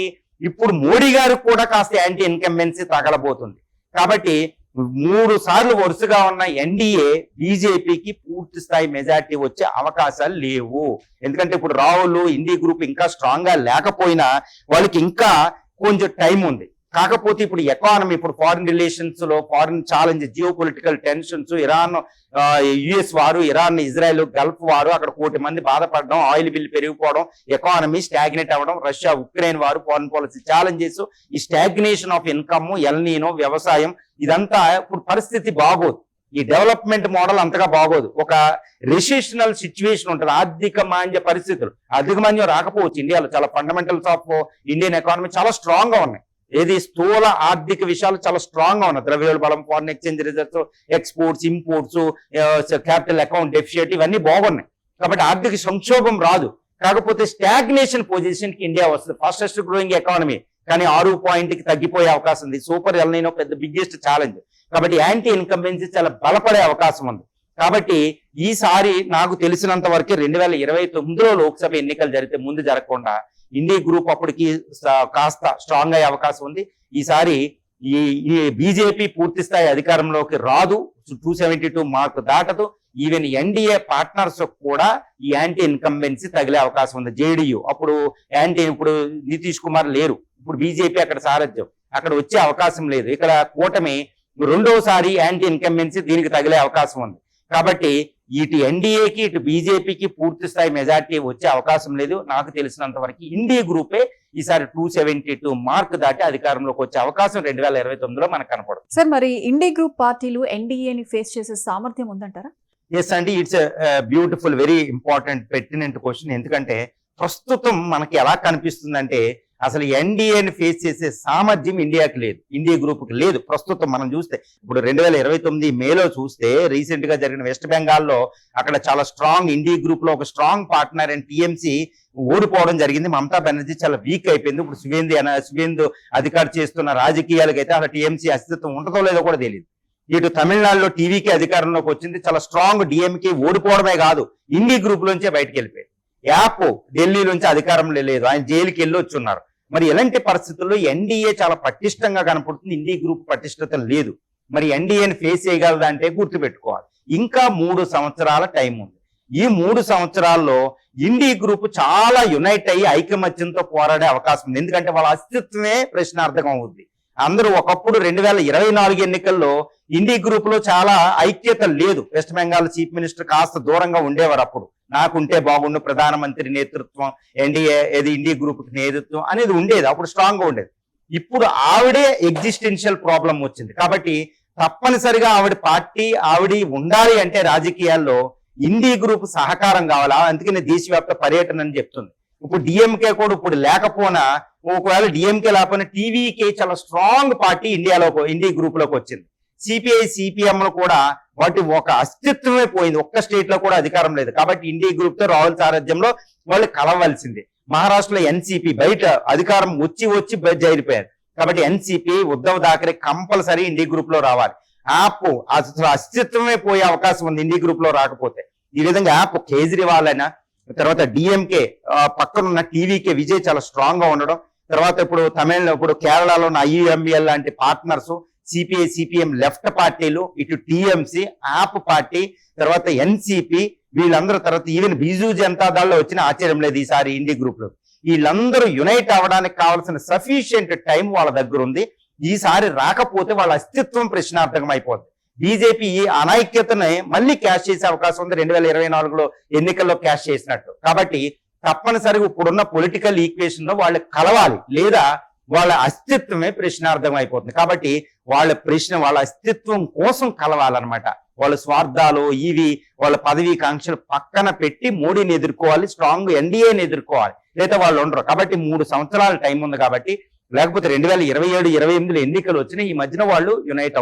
ఇప్పుడు మోడీ గారు కూడా కాస్త యాంటీ ఇన్కంబెన్సీ తగలబోతుంది. కాబట్టి 3 సార్లు వరుసగా ఉన్న ఎన్డీఏ బీజేపీకి పూర్తి స్థాయి మెజార్టీ వచ్చే అవకాశాలు లేవు. ఎందుకంటే ఇప్పుడు రాహుల్, ఇండీ గ్రూప్ ఇంకా స్ట్రాంగ్ గా లేకపోయినా వాళ్ళకి ఇంకా కొంచెం టైం ఉంది. కాకపోతే ఇప్పుడు ఎకానమీ, ఇప్పుడు ఫారిన్ రిలేషన్స్ లో foreign challenge, geo political tensions, Iran US వారు, ఇరాన్ ఇజ్రాయెల్ గల్ఫ్ వారు, అక్కడ 1 కోటి మంది బాధపడడం, ఆయిల్ బిల్ పెరిగిపోవడం, ఎకానమీ స్టాగ్నేట్ అవ్వడం, రష్యా ఉక్రెయిన్ వారు, ఫారిన్ పాలసీ ఛాలెంజెస్, ఈ స్టాగ్నేషన్ ఆఫ్ ఇన్కమ్, ఎల్నీనో, వ్యవసాయం, ఇదంతా ఇప్పుడు పరిస్థితి బాగోదు. ఈ డెవలప్మెంట్ మోడల్ అంతగా బాగోదు. ఒక రెసిషనల్ సిచ్యువేషన్ ఉంటుంది, ఆర్థిక మాంద్య పరిస్థితులు. ఆర్థిక మాంద్యం రాకపోవచ్చు, ఇండియాలో చాలా ఫండమెంటల్స్ ఆఫ్ ఇండియన్ ఎకానమీ చాలా స్ట్రాంగ్ గా ఉన్నాయి. ఏది స్థూల ఆర్థిక విషయాలు చాలా స్ట్రాంగ్ గా ఉన్నాయి. ద్రవ్యోల్బణం, foreign exchange reserves, exports, imports, capital account deficit, ఇవన్నీ బాగున్నాయి. కాబట్టి ఆర్థిక సంక్షోభం రాదు. కాకపోతే స్టాగ్నేషన్ పొజిషన్ కి ఇండియా వస్తుంది. ఫాస్టెస్ట్ గ్రోయింగ్ ఎకానమీ, కానీ 6 పాయింట్కి తగ్గిపోయే అవకాశం ఉంది. సూపర్ ఎల్నీనో పెద్ద బిగ్గెస్ట్ ఛాలెంజ్. కాబట్టి యాంటీ ఇన్కంబెన్సీ చాలా బలపడే అవకాశం ఉంది. కాబట్టి ఈసారి నాకు తెలిసినంత వరకు 2029లో లోక్సభ ఎన్నికలు జరిగితే ముందు జరగకుండా ఇండీ గ్రూప్ అప్పటికి కాస్త స్ట్రాంగ్ అయ్యే అవకాశం ఉంది. ఈసారి ఈ బీజేపీ పూర్తి స్థాయి అధికారంలోకి రాదు, 272 మార్కు దాటదు. ఈవెన్ ఎన్డీఏ పార్ట్నర్స్ కూడా ఈ యాంటీ ఇన్కంబెన్సీ తగిలే అవకాశం ఉంది. జేడీయూ అప్పుడు ఇప్పుడు నితీష్ కుమార్ లేరు, ఇప్పుడు బీజేపీ అక్కడ సారథ్యం, అక్కడ వచ్చే అవకాశం లేదు. ఇక్కడ కూటమి రెండోసారి యాంటీ ఇన్కంబెన్సీ దీనికి తగిలే అవకాశం ఉంది. కాబట్టి ఇటు ఎన్డీఏకి ఇటు బీజేపీకి పూర్తి స్థాయి మెజార్టీ వచ్చే అవకాశం లేదు. నాకు తెలిసినంత వరకు ఇండీ గ్రూపే ఈసారి 272 మార్క్ దాటి అధికారంలోకి వచ్చే అవకాశం 2029లో మనకు కనపడుతుంది. సార్, మరి ఇండీ గ్రూప్ పార్టీలు ఎన్డీఏని ఫేస్ చేసే సామర్థ్యం ఉందంటారా? ఎస్ అండి, it's beautiful, very important, pertinent question. ఎందుకంటే ప్రస్తుతం మనకి ఎలా కనిపిస్తుందంటే అసలు ఎన్డీఏని ఫేస్ చేసే సామర్థ్యం ఇండియాకి లేదు, ఇండియా గ్రూప్కి లేదు. ప్రస్తుతం మనం చూస్తే ఇప్పుడు 2029 మేలో చూస్తే రీసెంట్ గా జరిగిన వెస్ట్ బెంగాల్లో అక్కడ చాలా స్ట్రాంగ్ ఇండియా గ్రూప్ లో ఒక స్ట్రాంగ్ పార్ట్నర్ అండ్ టీఎంసీ ఓడిపోవడం జరిగింది. మమతా బెనర్జీ చాలా వీక్ అయిపోయింది. ఇప్పుడు సువేందు అధికారి చేస్తున్న రాజకీయాలకైతే అలా టీఎంసీ అస్తిత్వం ఉంటుందో లేదో కూడా తెలియదు. ఇటు తమిళనాడులో టీవీకి అధికారంలోకి వచ్చింది, చాలా స్ట్రాంగ్ డిఎంకే ఓడిపోవడమే కాదు ఇండియా గ్రూప్ లోంచే బయటకు వెళ్ళిపోయింది. యాప్ ఢిల్లీలోంచి అధికారంలో లేదు, ఆయన జైలుకి వెళ్ళి వచ్చున్నారు. మరి ఇలాంటి పరిస్థితుల్లో ఎన్డీఏ చాలా పటిష్టంగా కనపడుతుంది, ఇండియా గ్రూప్ పటిష్టత లేదు. మరి ఎన్డీఏని ఫేస్ చేయగలదా అంటే గుర్తుపెట్టుకోవాలి, ఇంకా 3 సంవత్సరాల టైం ఉంది. ఈ 3 సంవత్సరాల్లో ఇండియా గ్రూప్ చాలా యునైట్ అయ్యి ఐకమత్యంతో పోరాడే అవకాశం ఉంది. ఎందుకంటే వాళ్ళ అస్తిత్వమే ప్రశ్నార్థకం అవుద్ది. అందరూ ఒకప్పుడు 2024 ఎన్నికల్లో ఇండియా గ్రూప్ లో చాలా ఐక్యత లేదు. వెస్ట్ బెంగాల్ చీఫ్ మినిస్టర్ కాస్త దూరంగా ఉండేవారు. అప్పుడు నాకుంటే బాగుండు ప్రధానమంత్రి నేతృత్వం, ఎన్డీఏ ఏది ఇండియా గ్రూప్ నేతృత్వం అనేది ఉండేది, అప్పుడు స్ట్రాంగ్ గా ఉండేది. ఇప్పుడు ఆవిడే ఎగ్జిస్టెన్షియల్ ప్రాబ్లం వచ్చింది కాబట్టి తప్పనిసరిగా ఆవిడ పార్టీ ఆవిడ ఉండాలి అంటే రాజకీయాల్లో ఇండియా గ్రూప్ సహకారం కావాలా. అందుకని దేశవ్యాప్త పర్యటన అని చెప్తుంది. ఇప్పుడు డిఎంకే కూడా ఇప్పుడు లేకపోయినా, ఒకవేళ డిఎంకే లేకపోయినా టీవీకే చాలా స్ట్రాంగ్ పార్టీ ఇండియా గ్రూప్ లోకి వచ్చింది. సిపిఐ సిపిఎం లో కూడా వాటి ఒక అస్తిత్వమే పోయింది, ఒక్క స్టేట్ లో కూడా అధికారం లేదు. కాబట్టి ఇండియా గ్రూప్ తో రాహుల్ సారథ్యంలో వాళ్ళు కలవలసింది. మహారాష్ట్రలో ఎన్సీపీ బయట అధికారం వచ్చి జరిపోయారు. కాబట్టి NCP Uddhav Thackeray compulsory India group లో రావాలి. యాప్ అసలు అస్తిత్వమే పోయే అవకాశం ఉంది ఇండియా గ్రూప్ లో రాకపోతే. ఈ విధంగా యాప్ కేజ్రీవాల్ అయినా, తర్వాత డిఎంకే పక్కనున్న టీవీకే విజయ్ చాలా స్ట్రాంగ్ గా ఉండడం, తర్వాత ఇప్పుడు కేరళలో ఉన్న ఐయుఎంఎల్ లాంటి పార్ట్నర్స్, సిపిఐ సిపిఎం లెఫ్ట్ పార్టీలు, ఇటు టీఎంసీ యాప్ పార్టీ, తర్వాత ఎన్సీపీ, వీళ్ళందరూ, తర్వాత ఈవెన్ బిజు జనతా దళలో వచ్చిన ఆశ్చర్యం లేదు ఈసారి ఇండియా గ్రూప్ లో. వీళ్ళందరూ యునైట్ అవ్వడానికి కావాల్సిన సఫిషియెంట్ టైం వాళ్ళ దగ్గర ఉంది. ఈసారి రాకపోతే వాళ్ళ అస్తిత్వం ప్రశ్నార్థకం అయిపోతుంది. బీజేపీ ఈ అనైక్యతని మళ్ళీ క్యాష్ చేసే అవకాశం ఉంది, 2024లో ఎన్నికల్లో క్యాష్ చేసినట్టు. కాబట్టి తప్పనిసరిగా ఇప్పుడున్న పొలిటికల్ ఈక్వేషన్ లో వాళ్ళు కలవాలి, లేదా వాళ్ళ అస్తిత్వమే ప్రశ్నార్థం అయిపోతుంది. కాబట్టి వాళ్ళ అస్తిత్వం కోసం కలవాలన్నమాట. వాళ్ళ స్వార్థాలు వాళ్ళ పదవీ కాంక్షలు పక్కన పెట్టి మోడీని ఎదుర్కోవాలి, స్ట్రాంగ్ ఎన్డీఏని ఎదుర్కోవాలి, లేదా వాళ్ళు ఉండరు. కాబట్టి 3 సంవత్సరాల టైం ఉంది. కాబట్టి లేకపోతే 2027-28లో ఎన్నికలు వచ్చినాయి, ఈ మధ్యన వాళ్ళు యునైట్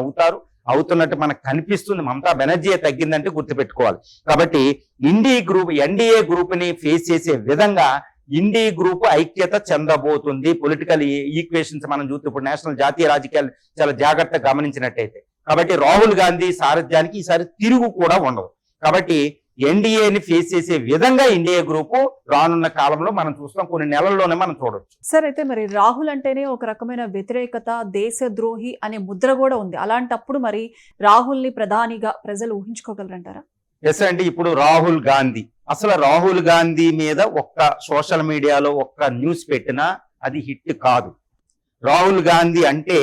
అవుతున్నట్టు మనకు కనిపిస్తుంది. మమతా బెనర్జీ తగ్గిందంటే గుర్తుపెట్టుకోవాలి. కాబట్టి ఎన్డీఏ గ్రూప్ ని ఫేస్ చేసే విధంగా ఇండియా గ్రూప్ ఐక్యత చెందబోతుంది. పొలిటికల్ ఈక్వేషన్స్ మనం చూస్తే ఇప్పుడు జాతీయ రాజకీయాలు చాలా జాగ్రత్తగా గమనించినట్టయితే. కాబట్టి రాహుల్ గాంధీ సారథ్యానికి ఈసారి తిరుగు కూడా ఉండవు. కాబట్టి ఎన్డీఏని ఫేస్ చేసే విధంగా ఇండియా గ్రూప్ రానున్న కాలంలో మనం చూస్తాం, కొన్ని నెలల్లోనే మనం చూడొచ్చు. సార్, అయితే మరి రాహుల్ అంటేనే ఒక రకమైన వ్యతిరేకత, దేశద్రోహి అనే ముద్ర కూడా ఉంది. అలాంటప్పుడు మరి రాహుల్ ని ప్రధానిగా ప్రజలు ఊహించుకోగలరంటారా? ఎస్ అండి. ఇప్పుడు రాహుల్ గాంధీ మీద ఒక్క సోషల్ మీడియాలో ఒక్క న్యూస్ పెట్టినా అది హిట్ కాదు. రాహుల్ గాంధీ అంటే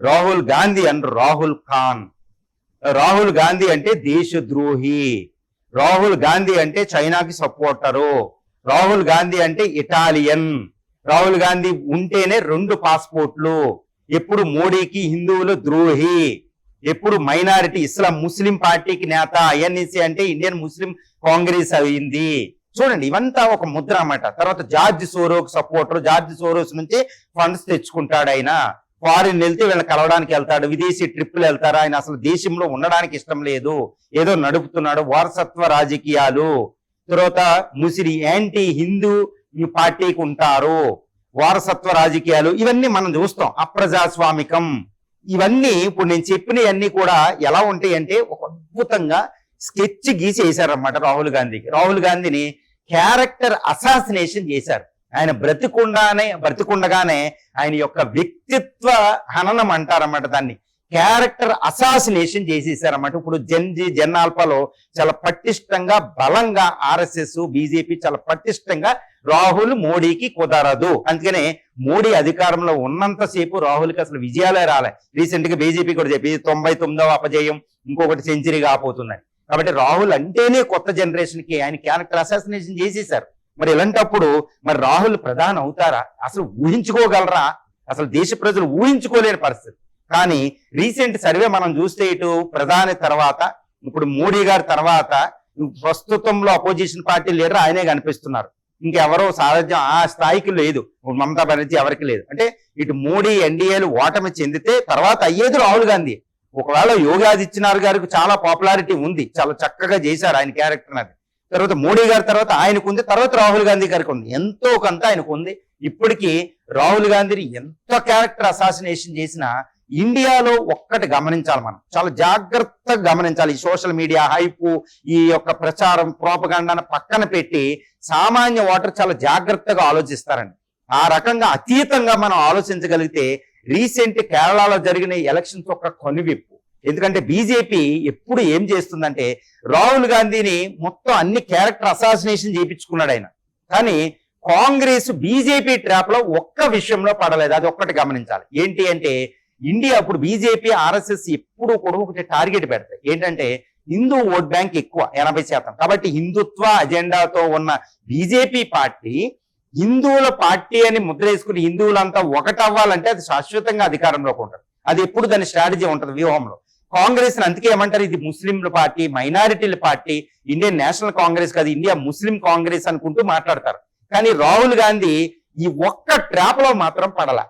రాహుల్ గాంధీ అంటారు, రాహుల్ ఖాన్. రాహుల్ గాంధీ అంటే దేశద్రోహి. రాహుల్ గాంధీ అంటే చైనాకి సపోర్టరు. రాహుల్ గాంధీ అంటే ఇటాలియన్. రాహుల్ గాంధీ ఉంటేనే 2 పాస్పోర్ట్లు. ఎప్పుడు మోడీకి హిందువులు ద్రోహి, ఎప్పుడు మైనారిటీ ఇస్లాం ముస్లిం పార్టీకి నేత. ఐఎన్ఈసి అంటే ఇండియన్ ముస్లిం కాంగ్రెస్ అయింది. చూడండి, ఇవంతా ఒక ముద్ర అన్నమాట. తర్వాత George Soros supporter, George Soros నుంచి ఫండ్స్ తెచ్చుకుంటాడు. ఆయన ఫారిన్ వెళ్తే వీళ్ళని కలవడానికి వెళ్తాడు, విదేశీ ట్రిప్పులు వెళ్తారు. ఆయన అసలు దేశంలో ఉండడానికి ఇష్టం లేదు, ఏదో నడుపుతున్నాడు. వారసత్వ రాజకీయాలు, తర్వాత యాంటీ హిందూ పార్టీకి ఉంటారు, వారసత్వ రాజకీయాలు, ఇవన్నీ మనం చూస్తాం. అప్రజాస్వామికం, ఇవన్నీ ఇప్పుడు నేను చెప్పినవన్నీ కూడా ఎలా ఉంటాయి అంటే ఒక అద్భుతంగా స్కెచ్ గీసి వేశారన్నమాట రాహుల్ గాంధీని క్యారెక్టర్ అసాసినేషన్ చేశారు. ఆయన బ్రతికుండగానే ఆయన యొక్క వ్యక్తిత్వ హననం అంటారన్నమాట. దాన్ని క్యారెక్టర్ అసాసినేషన్ చేసేసారన్నమాట. ఇప్పుడు జన్ ఆల్ఫాలో చాలా పటిష్టంగా బలంగా ఆర్ఎస్ఎస్ బీజేపీ చాలా పటిష్టంగా రాహుల్ మోడీకి కుదరదు. అందుకనే మోడీ అధికారంలో ఉన్నంతసేపు రాహుల్కి అసలు విజయాలే రాలే. రీసెంట్ గా బీజేపీ కూడా చెప్పి 99వ అపజయం, ఇంకొకటి సెంచరీ కాబోతున్నాయి. కాబట్టి రాహుల్ అంటేనే కొత్త జనరేషన్ కి ఆయన క్యారెక్టర్ అసాసినేషన్ చేసేసారు. మరి ఇలాంటప్పుడు మరి రాహుల్ ప్రధాని అవుతారా? అసలు ఊహించుకోగలరా? అసలు దేశ ప్రజలు ఊహించుకోలేని పరిస్థితి. కానీ రీసెంట్ సర్వే మనం చూస్తే ఇటు ప్రధాని తర్వాత ఇప్పుడు మోడీ గారి తర్వాత ప్రస్తుతంలో అపోజిషన్ పార్టీ లీడర్ ఆయనే కనిపిస్తున్నారు. ఇంకెవరో సారథ్యం ఆ స్థాయికి లేదు. మమతా బెనర్జీ ఎవరికి లేదు. అంటే ఇటు మోడీ ఎన్డీఏలు ఓటమి చెందితే తర్వాత అయ్యేది రాహుల్ గాంధీ. ఒకవేళ యోగి ఆదిత్యనాథ్ గారికి చాలా పాపులారిటీ ఉంది, చాలా చక్కగా చేశారు ఆయన క్యారెక్టర్ అది. తర్వాత మోడీ గారి తర్వాత ఆయనకు ఉంది, తర్వాత రాహుల్ గాంధీ గారికి ఉంది, ఎంతో కొంత ఆయనకు ఉంది. ఇప్పటికీ రాహుల్ గాంధీని ఎంత క్యారెక్టర్ అసాసినేషన్ చేసినా ఇండియాలో ఒక్కటి గమనించాలి, మనం చాలా జాగ్రత్తగా గమనించాలి. ఈ సోషల్ మీడియా హైపు, ఈ యొక్క ప్రచారం, ప్రోపగండాను పక్కన పెట్టి సామాన్య ఓటర్ చాలా జాగ్రత్తగా ఆలోచిస్తారండి. ఆ రకంగా అతీతంగా మనం ఆలోచించగలిగితే రీసెంట్ కేరళలో జరిగిన ఎలక్షన్స్ ఒక కనువిప్పు. ఎందుకంటే బీజేపీ ఎప్పుడు ఏం చేస్తుందంటే రాహుల్ గాంధీని మొత్తం అన్ని క్యారెక్టర్ అసాసినేషన్ చేయించుకున్నాడు ఆయన. కానీ కాంగ్రెస్ బీజేపీ ట్రాప్ లో ఒక్క విషయంలో పడలేదు. అది ఒక్కటి గమనించాలి. ఏంటి అంటే ఇండియా అప్పుడు బీజేపీ ఆర్ఎస్ఎస్ ఎప్పుడు కూడా ఒకటి టార్గెట్ పెడతాయి. ఏంటంటే హిందూ ఓట్ బ్యాంక్ ఎక్కువ 80%. కాబట్టి హిందుత్వ అజెండాతో ఉన్న బీజేపీ పార్టీ హిందువుల పార్టీ అని ముద్ర వేసుకుని హిందువులంతా ఒకటవ్వాలంటే అది శాశ్వతంగా అధికారంలోకి ఉంటుంది. అది ఎప్పుడు దాని స్ట్రాటజీ ఉంటుంది వ్యూహంలో. కాంగ్రెస్ అందుకే ఏమంటారు, ఇది ముస్లింల పార్టీ, మైనారిటీల పార్టీ, ఇండియన్ నేషనల్ కాంగ్రెస్ కాదు ఇండియా ముస్లిం కాంగ్రెస్ అనుకుంటూ మాట్లాడతారు. కానీ రాహుల్ గాంధీ ఈ ఒక్క ట్రాప్ లో మాత్రం పడల.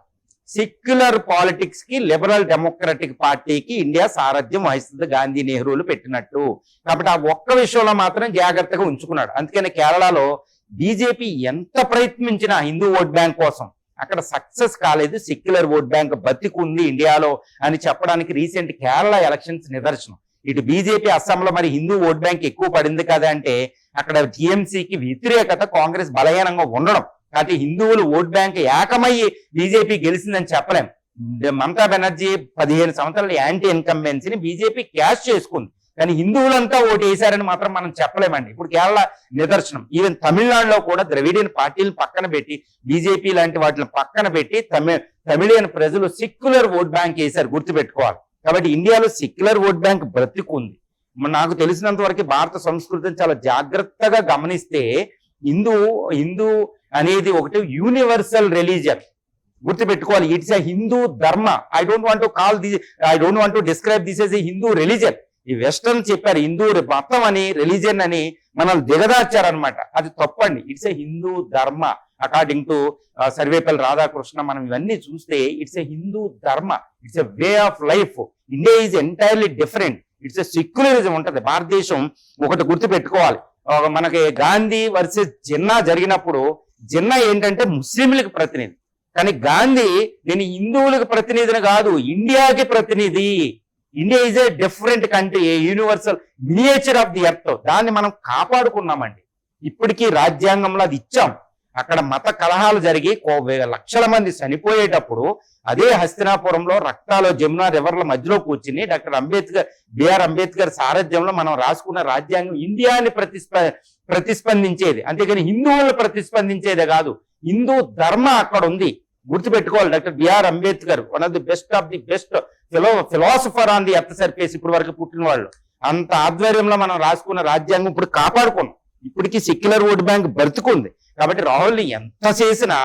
సెక్యులర్ పాలిటిక్స్ కి లిబరల్ డెమోక్రటిక్ పార్టీకి ఇండియా సారథ్యం వహిస్తుంది గాంధీ నెహ్రూలు పెట్టినట్టు. కాబట్టి ఆ ఒక్క విషయంలో మాత్రం జాగ్రత్తగా ఉంచుకున్నాడు. అందుకని కేరళలో బీజేపీ ఎంత ప్రయత్నించినా హిందూ ఓట్ బ్యాంక్ కోసం అక్కడ సక్సెస్ కాలేదు. సెక్యులర్ ఓట్ బ్యాంక్ బతికుంది ఇండియాలో అని చెప్పడానికి రీసెంట్ కేరళ ఎలక్షన్స్ నిదర్శనం. ఇటు బీజేపీ అస్సాంలో మరి హిందూ ఓట్ బ్యాంక్ ఎక్కువ పడింది కదా అంటే అక్కడ టీఎంసీకి వ్యతిరేకత కాంగ్రెస్ బలహీనంగా ఉండడం. కాబట్టి హిందువులు ఓట్ బ్యాంక్ ఏకమయ్యి బీజేపీ గెలిచిందని చెప్పలేం. మమతా బెనర్జీ 15 సంవత్సరాల యాంటీ ఇన్కంబెన్సీని బీజేపీ క్యాష్ చేసుకుంది. కానీ హిందువులంతా ఓటు వేశారని మాత్రం మనం చెప్పలేమండి. ఇప్పుడు కేరళ నిదర్శనం. ఈవెన్ తమిళనాడులో కూడా ద్రవిడియన్ పార్టీలను పక్కన పెట్టి బీజేపీ లాంటి వాటిని పక్కన పెట్టి తమిళియన్ ప్రజలు సెక్యులర్ ఓట్ బ్యాంక్ వేశారు, గుర్తుపెట్టుకోవాలి. కాబట్టి ఇండియాలో సెక్యులర్ ఓట్ బ్యాంక్ బ్రతికుంది. నాకు తెలిసినంత వరకు భారత సంస్కృతిని చాలా జాగ్రత్తగా గమనిస్తే హిందూ అనేది ఒకటి యూనివర్సల్ రిలీజియన్, గుర్తుపెట్టుకోవాలి. It's a Hindu dharma. I don't want to describe this as a Hindu religion. ఈ వెస్టర్న్ చెప్పారు హిందూ మతం అని, రిలీజియన్ అని మనల్ని దిగదార్చారనమాట. అది తప్పండి. ఇట్స్ ఎ హిందూ ధర్మ అకార్డింగ్ టు సర్వేపల్లి రాధాకృష్ణ. మనం ఇవన్నీ చూస్తే ఇట్స్ ఎ హిందూ ధర్మ, it's a way of life. India is entirely different. It's a secularism ఉంటుంది. భారతదేశం ఒకటి గుర్తుపెట్టుకోవాలి. మనకి గాంధీ వర్సెస్ జిన్నా జరిగినప్పుడు జిన్నా ఏంటంటే ముస్లింలకు ప్రతినిధి, కానీ గాంధీ నేను హిందువులకు ప్రతినిధిని కాదు, ఇండియాకి ప్రతినిధి. India is a different country, a universal miniature of the earth. దాన్ని మనం కాపాడుకున్నామండి. ఇప్పటికీ రాజ్యాంగంలో అది ఇచ్చాం. అక్కడ మత కలహాలు జరిగి లక్షల మంది చనిపోయేటప్పుడు అదే హస్తినాపురంలో రక్తాలో జమునా రివర్ల మధ్యలో కూర్చుని బిఆర్ అంబేద్కర్ సారథ్యంలో మనం రాసుకున్న రాజ్యాంగం ఇండియాని ప్రతిస్పందించేది, అంతేగాని హిందువులను ప్రతిస్పందించేదే కాదు. హిందూ ధర్మ అక్కడ ఉంది, గుర్తుపెట్టుకోవాలి. Doctor BR Ambedkar one of the best philosopher on the earth surface ఇప్పటి వరకు పుట్టిన వాళ్ళు. అంత ఆధ్వర్యంలో మనం రాసుకున్న రాజ్యాంగం ఇప్పుడు కాపాడుకున్నాం. ఇప్పటికీ సెక్యులర్ ఓట్ బ్యాంక్ బ్రతుకుంది. కాబట్టి రాహుల్ ఎంత చేసినా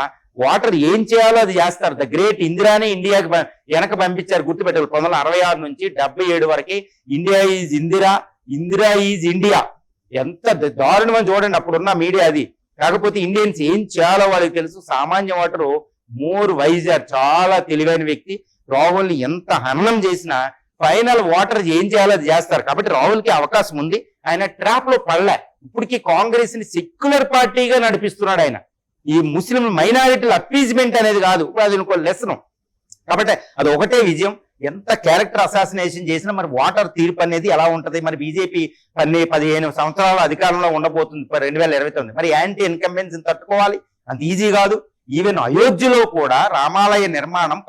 వాటర్ ఏం చేయాలో అది చేస్తారు. ద గ్రేట్ ఇందిరాని ఇండియాకి వెనక పంపించారు, గుర్తుపెట్టారు. 1966 నుంచి 77 వరకు India is Indira, Indira is India. ఎంత దారుణమని చూడండి అప్పుడున్న మీడియా అది. కాకపోతే ఇండియన్స్ ఏం చేయాలో వాళ్ళకి తెలుసు. సామాన్య ఓటరు మోర్ వైజర్, చాలా తెలివైన వ్యక్తి. రాహుల్ ని ఎంత హననం చేసినా ఫైనల్ ఓటర్ ఏం చేయాలో అది చేస్తారు. కాబట్టి రాహుల్ కి అవకాశం ఉంది. ఆయన ట్రాప్ లో పడలే. ఇప్పటికీ కాంగ్రెస్ ని సెక్యులర్ పార్టీగా నడిపిస్తున్నాడు ఆయన. ఈ ముస్లిం మైనారిటీల అప్పీజ్మెంట్ అనేది కాదు, అది ఇంకో లెసన్. కాబట్టి అది ఒకటే విజయం. ఎంత క్యారెక్టర్ అసాసినేషన్ చేసినా మరి ఓటర్ తీర్పు అనేది ఎలా ఉంటది. మరి బీజేపీ 15 సంవత్సరాల అధికారంలో ఉండబోతుంది 2029. మరి యాంటీ ఇన్కంబెన్సీ తట్టుకోవాలి, అంత ఈజీ కాదు. ఈవెన్ అయోధ్యలో కూడా రామాలయ నిర్మాణం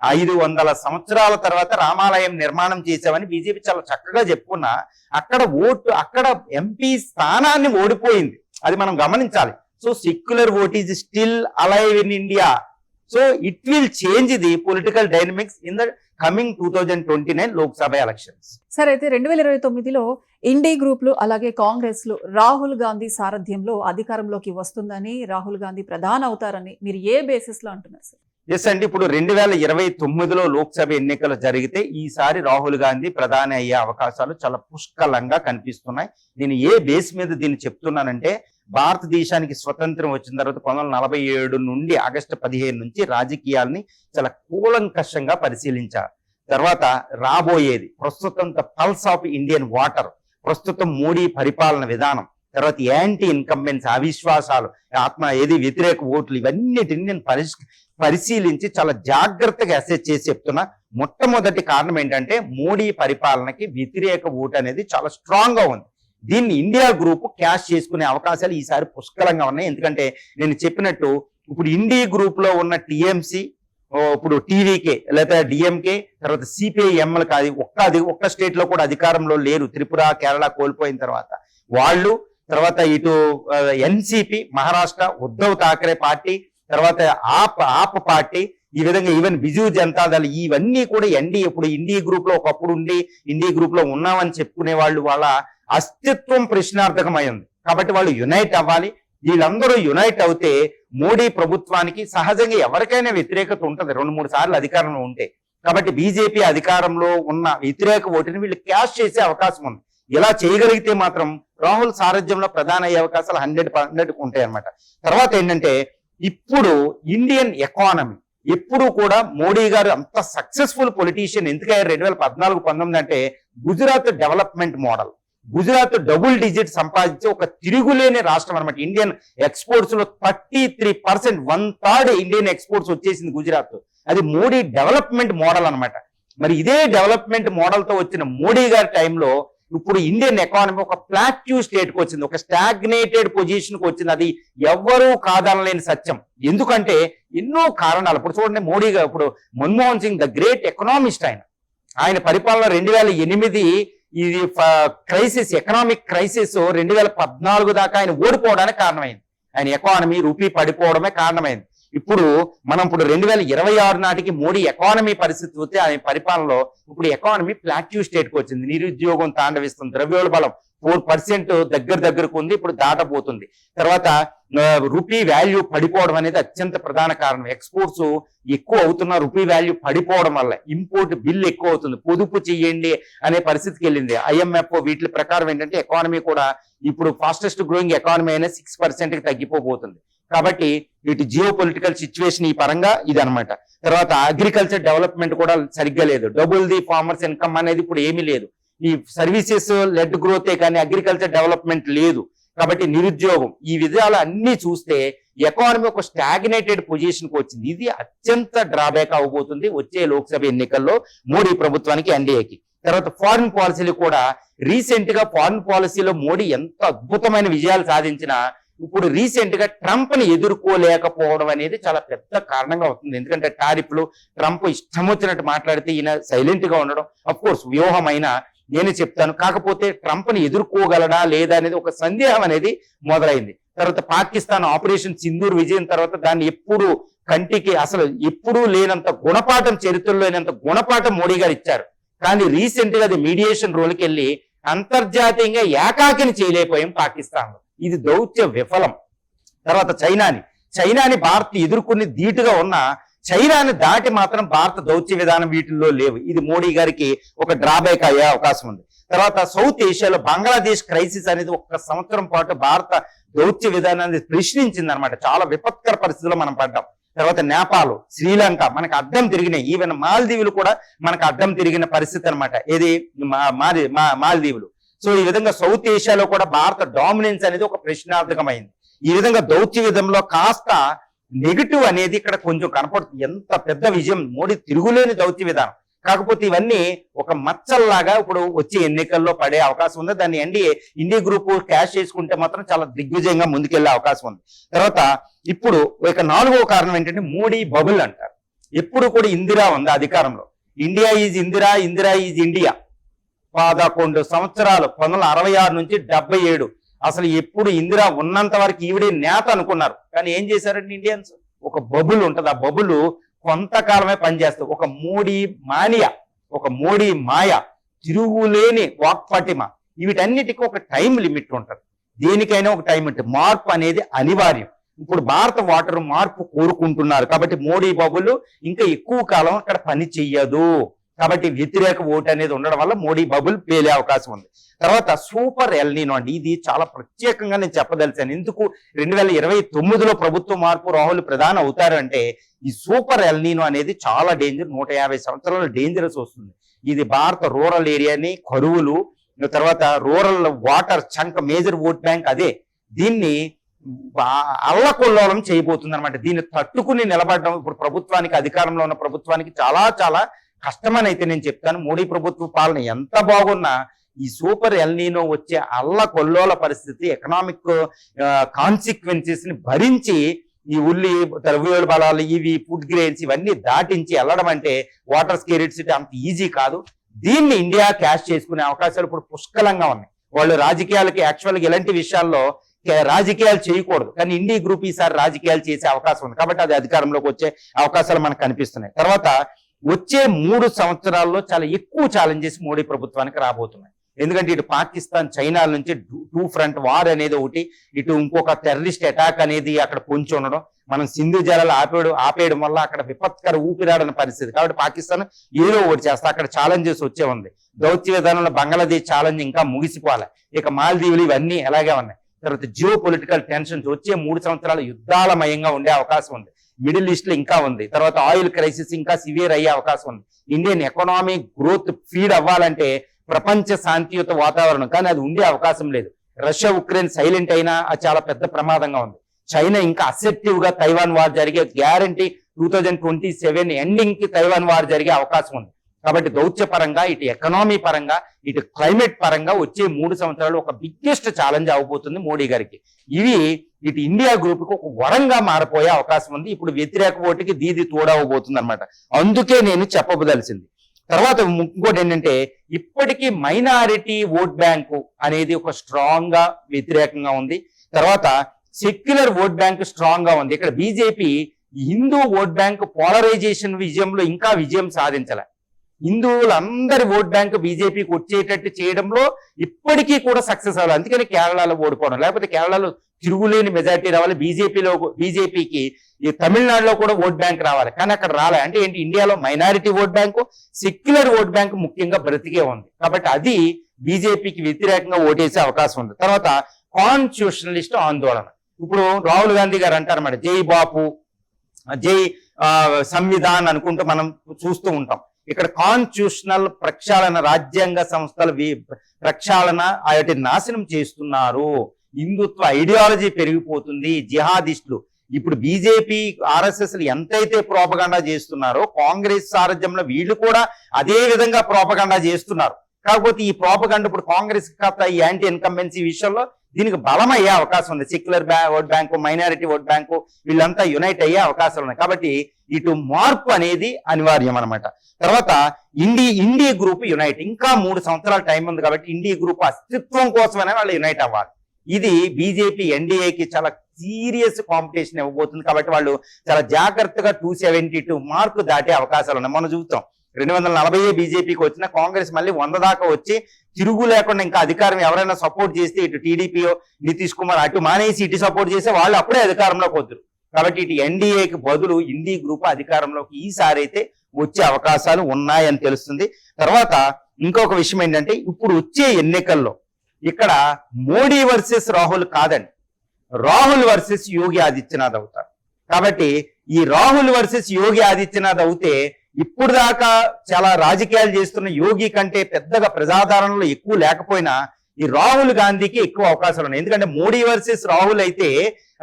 500 సంవత్సరాల తర్వాత రామాలయం నిర్మాణం చేసామని బీజేపీ చాలా చక్కగా చెప్పుకున్నా అక్కడ ఎంపీ స్థానాన్ని ఓడిపోయింది. అది మనం గమనించాలి. So secular vote is still alive in India. So it will change the political dynamics in the coming 2029 Lok Sabha elections. సరే, అయితే 2029లో ఇండి గ్రూపులు అలాగే కాంగ్రెస్ లు రాహుల్ గాంధీ సారథ్యంలో అధికారంలోకి వస్తుందని, రాహుల్ గాంధీ ప్రధాని అవుతారని మీరు ఏ బేసిస్ లో అంటున్నారు సార్? ఎస్ అండి. ఇప్పుడు 2029లో లోక్సభ ఎన్నికలు జరిగితే ఈసారి రాహుల్ గాంధీ ప్రధాని అయ్యే అవకాశాలు చాలా పుష్కలంగా కనిపిస్తున్నాయి. నేను ఏ బేస్ మీద దీన్ని చెప్తున్నానంటే భారతదేశానికి స్వతంత్రం వచ్చిన తర్వాత 1947 నుండి ఆగస్టు 15 నుంచి రాజకీయాల్ని చాలా కూలంకషంగా పరిశీలించారు. తర్వాత రాబోయేది ప్రస్తుతం the pulse of Indian water, ప్రస్తుతం మోడీ పరిపాలన విధానం, తర్వాత యాంటీ ఇన్కంబెన్స్ అవిశ్వాసాలు, వ్యతిరేక ఓట్లు, ఇవన్నిటిని నేను పరిశీలించి చాలా జాగ్రత్తగా అసెస్ చేసి చెప్తున్నా. మొట్టమొదటి కారణం ఏంటంటే మోడీ పరిపాలనకి వ్యతిరేక ఓటు అనేది చాలా స్ట్రాంగ్ గా ఉంది. దీన్ని ఇండియా గ్రూప్ క్యాష్ చేసుకునే అవకాశాలు ఈసారి పుష్కలంగా ఉన్నాయి. ఎందుకంటే నేను చెప్పినట్టు ఇప్పుడు ఇండియా గ్రూప్ లో ఉన్న టీఎంసీ, ఇప్పుడు టీవీకే లేదా డిఎంకే, తర్వాత సిపిఐఎంఎల్ కాదు, ఒక్క స్టేట్ లో కూడా అధికారంలో లేరు. త్రిపుర, కేరళ కోల్పోయిన తర్వాత వాళ్ళు, తర్వాత ఇటు ఎన్సిపి మహారాష్ట్ర ఉద్ధవ్ ఠాక్రే పార్టీ, తర్వాత ఆప్ పార్టీ, ఈ విధంగా ఈవెన్ బిజు జనతాదళ్, ఇవన్నీ కూడా ఇప్పుడు ఇండియా గ్రూప్ లో ఒకప్పుడు ఉండి ఇండియా గ్రూప్ లో ఉన్నామని చెప్పుకునే వాళ్ళు వాళ్ళ అస్తిత్వం ప్రశ్నార్థకమైంది. కాబట్టి వాళ్ళు యునైట్ అవ్వాలి. వీళ్ళందరూ యునైట్ అవుతే మోడీ ప్రభుత్వానికి సహజంగా ఎవరికైనా వ్యతిరేకత ఉంటుంది 2-3 సార్లు అధికారంలో ఉంటే. కాబట్టి బీజేపీ అధికారంలో ఉన్న వ్యతిరేక ఓటుని వీళ్ళు క్యాష్ చేసే అవకాశం ఉంది. ఇలా చేయగలిగితే మాత్రం రాహుల్ సారథ్యంలో ప్రధాన అయ్యే అవకాశాలు 100% ఉంటాయి అన్నమాట. తర్వాత ఏంటంటే ఇప్పుడు ఇండియన్ ఎకానమీ ఎప్పుడు కూడా మోడీ గారు అంత సక్సెస్ఫుల్ పొలిటీషియన్ ఎందుకయ్యారు 2014-19 అంటే Gujarat development model. Gujarat double digit సంపాదించి ఒక తిరుగులేని రాష్ట్రం అనమాట. ఇండియన్ ఎక్స్పోర్ట్స్ లో 33%, 1/3 ఇండియన్ ఎక్స్పోర్ట్స్ వచ్చేసింది గుజరాత్. అది మోడీ డెవలప్మెంట్ మోడల్ అనమాట. మరి ఇదే డెవలప్మెంట్ మోడల్ తో వచ్చిన మోడీ గారి టైంలో ఇప్పుడు ఇండియన్ ఎకానమీ ఒక ప్లాట్యూ స్టేట్ కు వచ్చింది, ఒక స్టాగ్నేటెడ్ పొజిషన్ కు వచ్చింది. అది ఎవ్వరూ కాదనలేని సత్యం. ఎందుకంటే ఎన్నో కారణాలు. ఇప్పుడు చూడండి, మోడీ గారు, ఇప్పుడు Manmohan Singh the great economist, ఆయన పరిపాలన 2008 ఇది క్రైసిస్, ఎకనామిక్ క్రైసిస్ 2014 దాకా ఆయన ఓడిపోవడానికి కారణమైంది. ఆయన ఎకానమీ రూపీ పడిపోవడమే కారణమైంది. ఇప్పుడు 2026 నాటికి మోడీ ఎకానమీ పరిస్థితి చూస్తే ఆయన పరిపాలనలో ఇప్పుడు ఎకానమీ ప్లాట్యూ స్టేట్ కు వచ్చింది. నిరుద్యోగం తాండవిస్తుంది, ద్రవ్యోల్బణం 4% దగ్గరకు ఉంది, ఇప్పుడు దాటబోతుంది. తర్వాత రూపీ వాల్యూ పడిపోవడం అనేది అత్యంత ప్రధాన కారణం. ఎక్స్పోర్ట్స్ ఎక్కువ అవుతున్న రూపీ వాల్యూ పడిపోవడం వల్ల ఇంపోర్ట్ బిల్ ఎక్కువ అవుతుంది. పొదుపు చెయ్యండి అనే పరిస్థితికి వెళ్ళింది. IMF వీటి ప్రకారం ఏంటంటే ఎకానమీ కూడా ఇప్పుడు ఫాస్టెస్ట్ గ్రోయింగ్ ఎకానమీ అయినా 6% కి తగ్గిపోబోతుంది. కాబట్టి ఇటు జియో పొలిటికల్ సిచ్యువేషన్ ఈ పరంగా ఇది అనమాట. తర్వాత అగ్రికల్చర్ డెవలప్మెంట్ కూడా సరిగ్గా లేదు. డబుల్ ది ఫార్మర్స్ ఇన్కమ్ అనేది ఇప్పుడు ఏమీ లేదు. ఈ సర్వీసెస్ లెడ్ గ్రోతే కానీ అగ్రికల్చర్ డెవలప్మెంట్ లేదు. కాబట్టి నిరుద్యోగం, ఈ విధాలు అన్ని చూస్తే ఎకానమీ ఒక స్టాగ్నేటెడ్ పొజిషన్ కు వచ్చింది. ఇది అత్యంత డ్రాబ్యాక్ అవబోతుంది వచ్చే లోక్సభ ఎన్నికల్లో మోడీ ప్రభుత్వానికి, ఎన్డీఏకి. తర్వాత ఫారిన్ పాలసీలు కూడా రీసెంట్ గా ఫారిన్ పాలసీలో మోడీ ఎంత అద్భుతమైన విజయాలు సాధించినా ఇప్పుడు రీసెంట్ గా ట్రంప్ ని ఎదుర్కోలేకపోవడం అనేది చాలా పెద్ద కారణంగా అవుతుంది. ఎందుకంటే టారిఫ్లు, ట్రంప్ ఇష్టం వచ్చినట్టు మాట్లాడితే ఈయన సైలెంట్ గా ఉండడం, అఫ్ కోర్స్ వ్యూహమైన నేను చెప్తాను. కాకపోతే ట్రంప్ ని ఎదుర్కోగలడా లేదా అనేది ఒక సందేహం అనేది మొదలైంది. తర్వాత పాకిస్తాన్ ఆపరేషన్ సింధూర్ విజయం తర్వాత దాన్ని కంటికి అసలు ఎప్పుడూ లేనంత గుణపాఠం, చరిత్రలో లేనంత గుణపాఠం మోడీ గారు ఇచ్చారు. కానీ రీసెంట్ గా అది మీడియేషన్ రోల్కి వెళ్ళి అంతర్జాతీయంగా ఏకాకిని చేయలేకపోయాం పాకిస్తాన్ లో. ఇది దౌత్య విఫలం. తర్వాత చైనాని భారత్ ఎదుర్కొని ధీటుగా ఉన్న చైనాని దాటి మాత్రం భారత దౌత్య విధానం వీటిల్లో లేవు. ఇది మోడీ గారికి ఒక డ్రాబ్యాక్ అయ్యే అవకాశం ఉంది. తర్వాత సౌత్ ఏషియాలో బంగ్లాదేశ్ క్రైసిస్ అనేది 1 సంవత్సరం పాటు భారత దౌత్య విధానాన్ని ప్రశ్నించింది అనమాట. చాలా విపత్కర పరిస్థితుల్లో మనం పడ్డాం. తర్వాత నేపాల్, శ్రీలంక మనకు అడ్డం తిరిగినాయి. ఈవెన్ మాల్దీవులు కూడా మనకు అడ్డం తిరిగిన పరిస్థితి అనమాట. ఏది మాల్దీవులు. సో ఈ విధంగా సౌత్ ఏషియాలో కూడా భారత డామినెన్స్ అనేది ఒక ప్రశ్నార్థకమైంది. ఈ విధంగా దౌత్య విధంలో కాస్త నెగిటివ్ అనేది ఇక్కడ కొంచెం కనపడుతుంది. ఎంత పెద్ద విజయం, మోడీ తిరుగులేని దౌత్య విధానం. కాకపోతే ఇవన్నీ ఒక మచ్చల్లాగా ఇప్పుడు వచ్చే ఎన్నికల్లో పడే అవకాశం ఉంది. దాన్ని ఇండియా గ్రూప్ క్యాష్ చేసుకుంటే మాత్రం చాలా దిగ్విజయంగా ముందుకెళ్లే అవకాశం ఉంది. తర్వాత ఇప్పుడు ఇక 4వ కారణం ఏంటంటే మోడీ బబుల్ అంటారు. ఎప్పుడు కూడా ఇందిరా ఉంది అధికారంలో. India is Indira, Indira is India. 11 సంవత్సరాలు 1966 నుంచి 77 అసలు ఎప్పుడు ఇందిరా ఉన్నంత వరకు ఈవిడే నేత అనుకున్నారు. కానీ ఏం చేశారండి ఇండియన్స్? ఒక బబుల్ ఉంటుంది. ఆ బబుల్ కొంతకాలమే పనిచేస్తుంది. ఒక మోడీ మానియా, ఒక మోడీ మాయ, తిరుగులేని వాక్పటిమ, వీటన్నిటికీ ఒక టైం లిమిట్ ఉంటుంది. దేనికైనా ఒక టైం ఉంటుంది. మార్పు అనేది అనివార్యం. ఇప్పుడు భారత ఓటరు మార్పు కోరుకుంటున్నారు. కాబట్టి మోడీ బబుల్ ఇంకా ఎక్కువ కాలం అక్కడ పని చెయ్యదు. కాబట్టి వ్యతిరేక ఓటు అనేది ఉండడం వల్ల మోడీ బబుల్ పేలే అవకాశం ఉంది. తర్వాత సూపర్ ఎల్నినో అండి, ఇది చాలా ప్రత్యేకంగా నేను చెప్పదలిచాను. ఎందుకు 2029లో ప్రభుత్వ మార్పు రాహుల్ ప్రధాని అవుతారు అంటే ఈ సూపర్ ఎల్నినో అనేది చాలా డేంజర్. 150 సంవత్సరాల డేంజరస్ వస్తుంది. ఇది భారత రూరల్ ఏరియాని, కరువులు, తర్వాత rural water chunk major vote bank అదే, దీన్ని అల్లకొల్లోలం చేయబోతుంది అనమాట. దీన్ని తట్టుకుని నిలబడడం ఇప్పుడు ప్రభుత్వానికి, అధికారంలో ఉన్న ప్రభుత్వానికి చాలా చాలా కష్టమని అయితే నేను చెప్తాను. మోడీ ప్రభుత్వ పాలన ఎంత బాగున్నా ఈ సూపర్ ఎల్నినో వచ్చే అల్లకొల్లోల పరిస్థితి, ఎకనామిక్ కాన్సిక్వెన్సెస్ ని భరించి ఈ ఉల్లి, ద్రవ్యోల్బణాలు బలాలు, ఇవి ఫుడ్ గ్రెయిన్స్ ఇవన్నీ దాటించి వెళ్ళడం అంటే వాటర్ స్కేరిసిటీ అంత ఈజీ కాదు. దీన్ని ఇండియా క్యాష్ చేసుకునే అవకాశాలు ఇప్పుడు పుష్కలంగా ఉన్నాయి. వాళ్ళు రాజకీయాలకి యాక్చువల్గా ఇలాంటి విషయాల్లో రాజకీయాలు చేయకూడదు, కానీ ఇండియా గ్రూప్ ఈసారి రాజకీయాలు చేసే అవకాశం ఉంది. కాబట్టి అది అధికారంలోకి వచ్చే అవకాశాలు మనకు కనిపిస్తున్నాయి. తర్వాత వచ్చే 3 సంవత్సరాల్లో చాలా ఎక్కువ ఛాలెంజెస్ మోడీ ప్రభుత్వానికి రాబోతున్నాయి. ఎందుకంటే ఇటు పాకిస్తాన్, చైనా నుంచి 2 ఫ్రంట్ వార్ అనేది ఒకటి, ఇటు ఇంకొక టెర్రరిస్ట్ అటాక్ అనేది అక్కడ పొంచి ఉండడం, మనం సింధు జలాలు ఆపేయడం వల్ల అక్కడ విపత్కర ఊపిరాడని పరిస్థితి. కాబట్టి పాకిస్తాన్ ఏదో ఒకటి చేస్తా, అక్కడ ఛాలెంజెస్ వచ్చే ఉంది. దౌత్య విధానంలో బంగ్లాదేశ్ ఛాలెంజ్ ఇంకా ముగిసిపోవాలి, ఇక మాల్దీవులు ఇవన్నీ ఎలాగే ఉన్నాయి. తర్వాత జియో పొలిటికల్ టెన్షన్స్ వచ్చే 3 సంవత్సరాలు యుద్ధాలమయంగా ఉండే అవకాశం ఉంది. మిడిల్ ఈస్ట్ లో ఇంకా ఉంది. తర్వాత ఆయిల్ క్రైసిస్ ఇంకా సివియర్ అయ్యే అవకాశం ఉంది. ఇండియన్ ఎకనామీ గ్రోత్ ఫీడ్ అవ్వాలంటే ప్రపంచ శాంతియుత వాతావరణం, కానీ అది ఉండే అవకాశం లేదు. రష్యా ఉక్రెయిన్ సైలెంట్ అయినా అది చాలా పెద్ద ప్రమాదంగా ఉంది. చైనా ఇంకా అసెప్టివ్ గా తైవాన్ వార్ జరిగే గ్యారంటీ 2027 ఎండింగ్ కి తైవాన్ వార్ జరిగే అవకాశం ఉంది. కాబట్టి దౌత్య పరంగా, ఇటు ఎకనామీ పరంగా, ఇటు క్లైమేట్ పరంగా వచ్చే 3 సంవత్సరాలు ఒక బిగ్గెస్ట్ ఛాలెంజ్ అవబోతుంది మోడీ గారికి. ఇవి ఇటు ఇండియా గ్రూప్ కి ఒక వరంగా మారిపోయే అవకాశం ఉంది. ఇప్పుడు వ్యతిరేక ఓటుకి దీది తోడవబోతుంది అనమాట. అందుకే నేను చెప్పబదలిసింది. తర్వాత ఇంకోటి ఏంటంటే, ఇప్పటికీ మైనారిటీ ఓట్ బ్యాంకు అనేది ఒక స్ట్రాంగ్ గా వ్యతిరేకంగా ఉంది. తర్వాత సెక్యులర్ ఓట్ బ్యాంక్ స్ట్రాంగ్ గా ఉంది. ఇక్కడ BJP Hindu vote bank polarization విజయంలో ఇంకా విజయం సాధించాల. హిందువులందరి ఓట్ బ్యాంక్ బీజేపీకి వచ్చేటట్టు చేయడంలో ఇప్పటికీ కూడా సక్సెస్ అవ్వాలి. అందుకని కేరళలో ఓడిపోవడం, లేకపోతే కేరళలో తిరుగులేని మెజారిటీ రావాలి బీజేపీకి. ఈ తమిళనాడులో కూడా ఓట్ బ్యాంక్ రావాలి, కానీ అక్కడ రాలే. అంటే ఏంటి, ఇండియాలో minority vote bank, secular vote bank ముఖ్యంగా బ్రతికే ఉంది. కాబట్టి అది బీజేపీకి వ్యతిరేకంగా ఓటేసే అవకాశం ఉంది. తర్వాత కాన్స్టిట్యూషనలిస్ట్ ఆందోళన. ఇప్పుడు రాహుల్ గాంధీ గారు అంటారన్నమాట, జై బాపు, జై సంవిధాన్ అనుకుంటూ మనం చూస్తూ ఉంటాం. ఇక్కడ కాన్స్టిట్యూషనల్ ప్రక్షాళన, రాజ్యాంగ సంస్థల ప్రక్షాళన వాటి నాశనం చేస్తున్నారు. హిందుత్వ ఐడియాలజీ పెరిగిపోతుంది. జిహాదిస్టులు ఇప్పుడు బీజేపీ, ఆర్ఎస్ఎస్ ఎంతైతే ప్రోపగండా చేస్తున్నారో కాంగ్రెస్ సారథ్యంలో వీళ్ళు కూడా అదే విధంగా ప్రోపగండా చేస్తున్నారు. కాకపోతే ఈ ప్రోపగండా ఇప్పుడు కాంగ్రెస్ కాస్త ఈ యాంటీ ఇన్కంబెన్సీ విషయంలో దీనికి బలం అయ్యే అవకాశం ఉంది. Secular vote bank, minority vote bank వీళ్ళంతా యునైట్ అయ్యే అవకాశాలు ఉన్నాయి. కాబట్టి ఇటు మార్పు అనేది అనివార్యం అనమాట. తర్వాత ఇండియా గ్రూప్ యునైట్, ఇంకా 3 సంవత్సరాల టైం ఉంది. కాబట్టి ఇండియా గ్రూప్ అస్తిత్వం కోసమైనా వాళ్ళు యునైట్ అవ్వాలి. ఇది బీజేపీ ఎన్డీఏకి చాలా సీరియస్ కాంపిటీషన్ ఇవ్వబోతుంది. కాబట్టి వాళ్ళు చాలా జాగ్రత్తగా 272 మార్కు దాటే అవకాశాలు ఉన్నాయి. మనం చూస్తాం 240 బీజేపీకి వచ్చిన కాంగ్రెస్ మళ్ళీ 100 దాకా వచ్చి తిరుగు లేకుండా ఇంకా అధికారం ఎవరైనా సపోర్ట్ చేస్తే ఇటు టీడీపీయో, నితీష్ కుమార్ అటు మానేసి ఇటు సపోర్ట్ చేస్తే వాళ్ళు అప్పుడే అధికారంలోకి వద్దురు. కాబట్టి ఇటు ఎన్డీఏకి బదులు ఇండియా గ్రూప్ అధికారంలోకి ఈసారి అయితే వచ్చే అవకాశాలు ఉన్నాయని తెలుస్తుంది. తర్వాత ఇంకొక విషయం ఏంటంటే, ఇప్పుడు వచ్చే ఎన్నికల్లో ఇక్కడ మోడీ వర్సెస్ రాహుల్ కాదండి, రాహుల్ వర్సెస్ యోగి ఆదిత్యనాథ్ అవుతారు. కాబట్టి ఈ రాహుల్ వర్సెస్ యోగి ఆదిత్యనాథ్ అవుతే ఇప్పుడు దాకా చాలా రాజకీయాలు చేస్తున్న యోగి కంటే పెద్దగా ప్రజాదరణలో ఎక్కువ లేకపోయినా ఈ రాహుల్ గాంధీకి ఎక్కువ అవకాశాలు ఉన్నాయి. ఎందుకంటే మోడీ వర్సెస్ రాహుల్ అయితే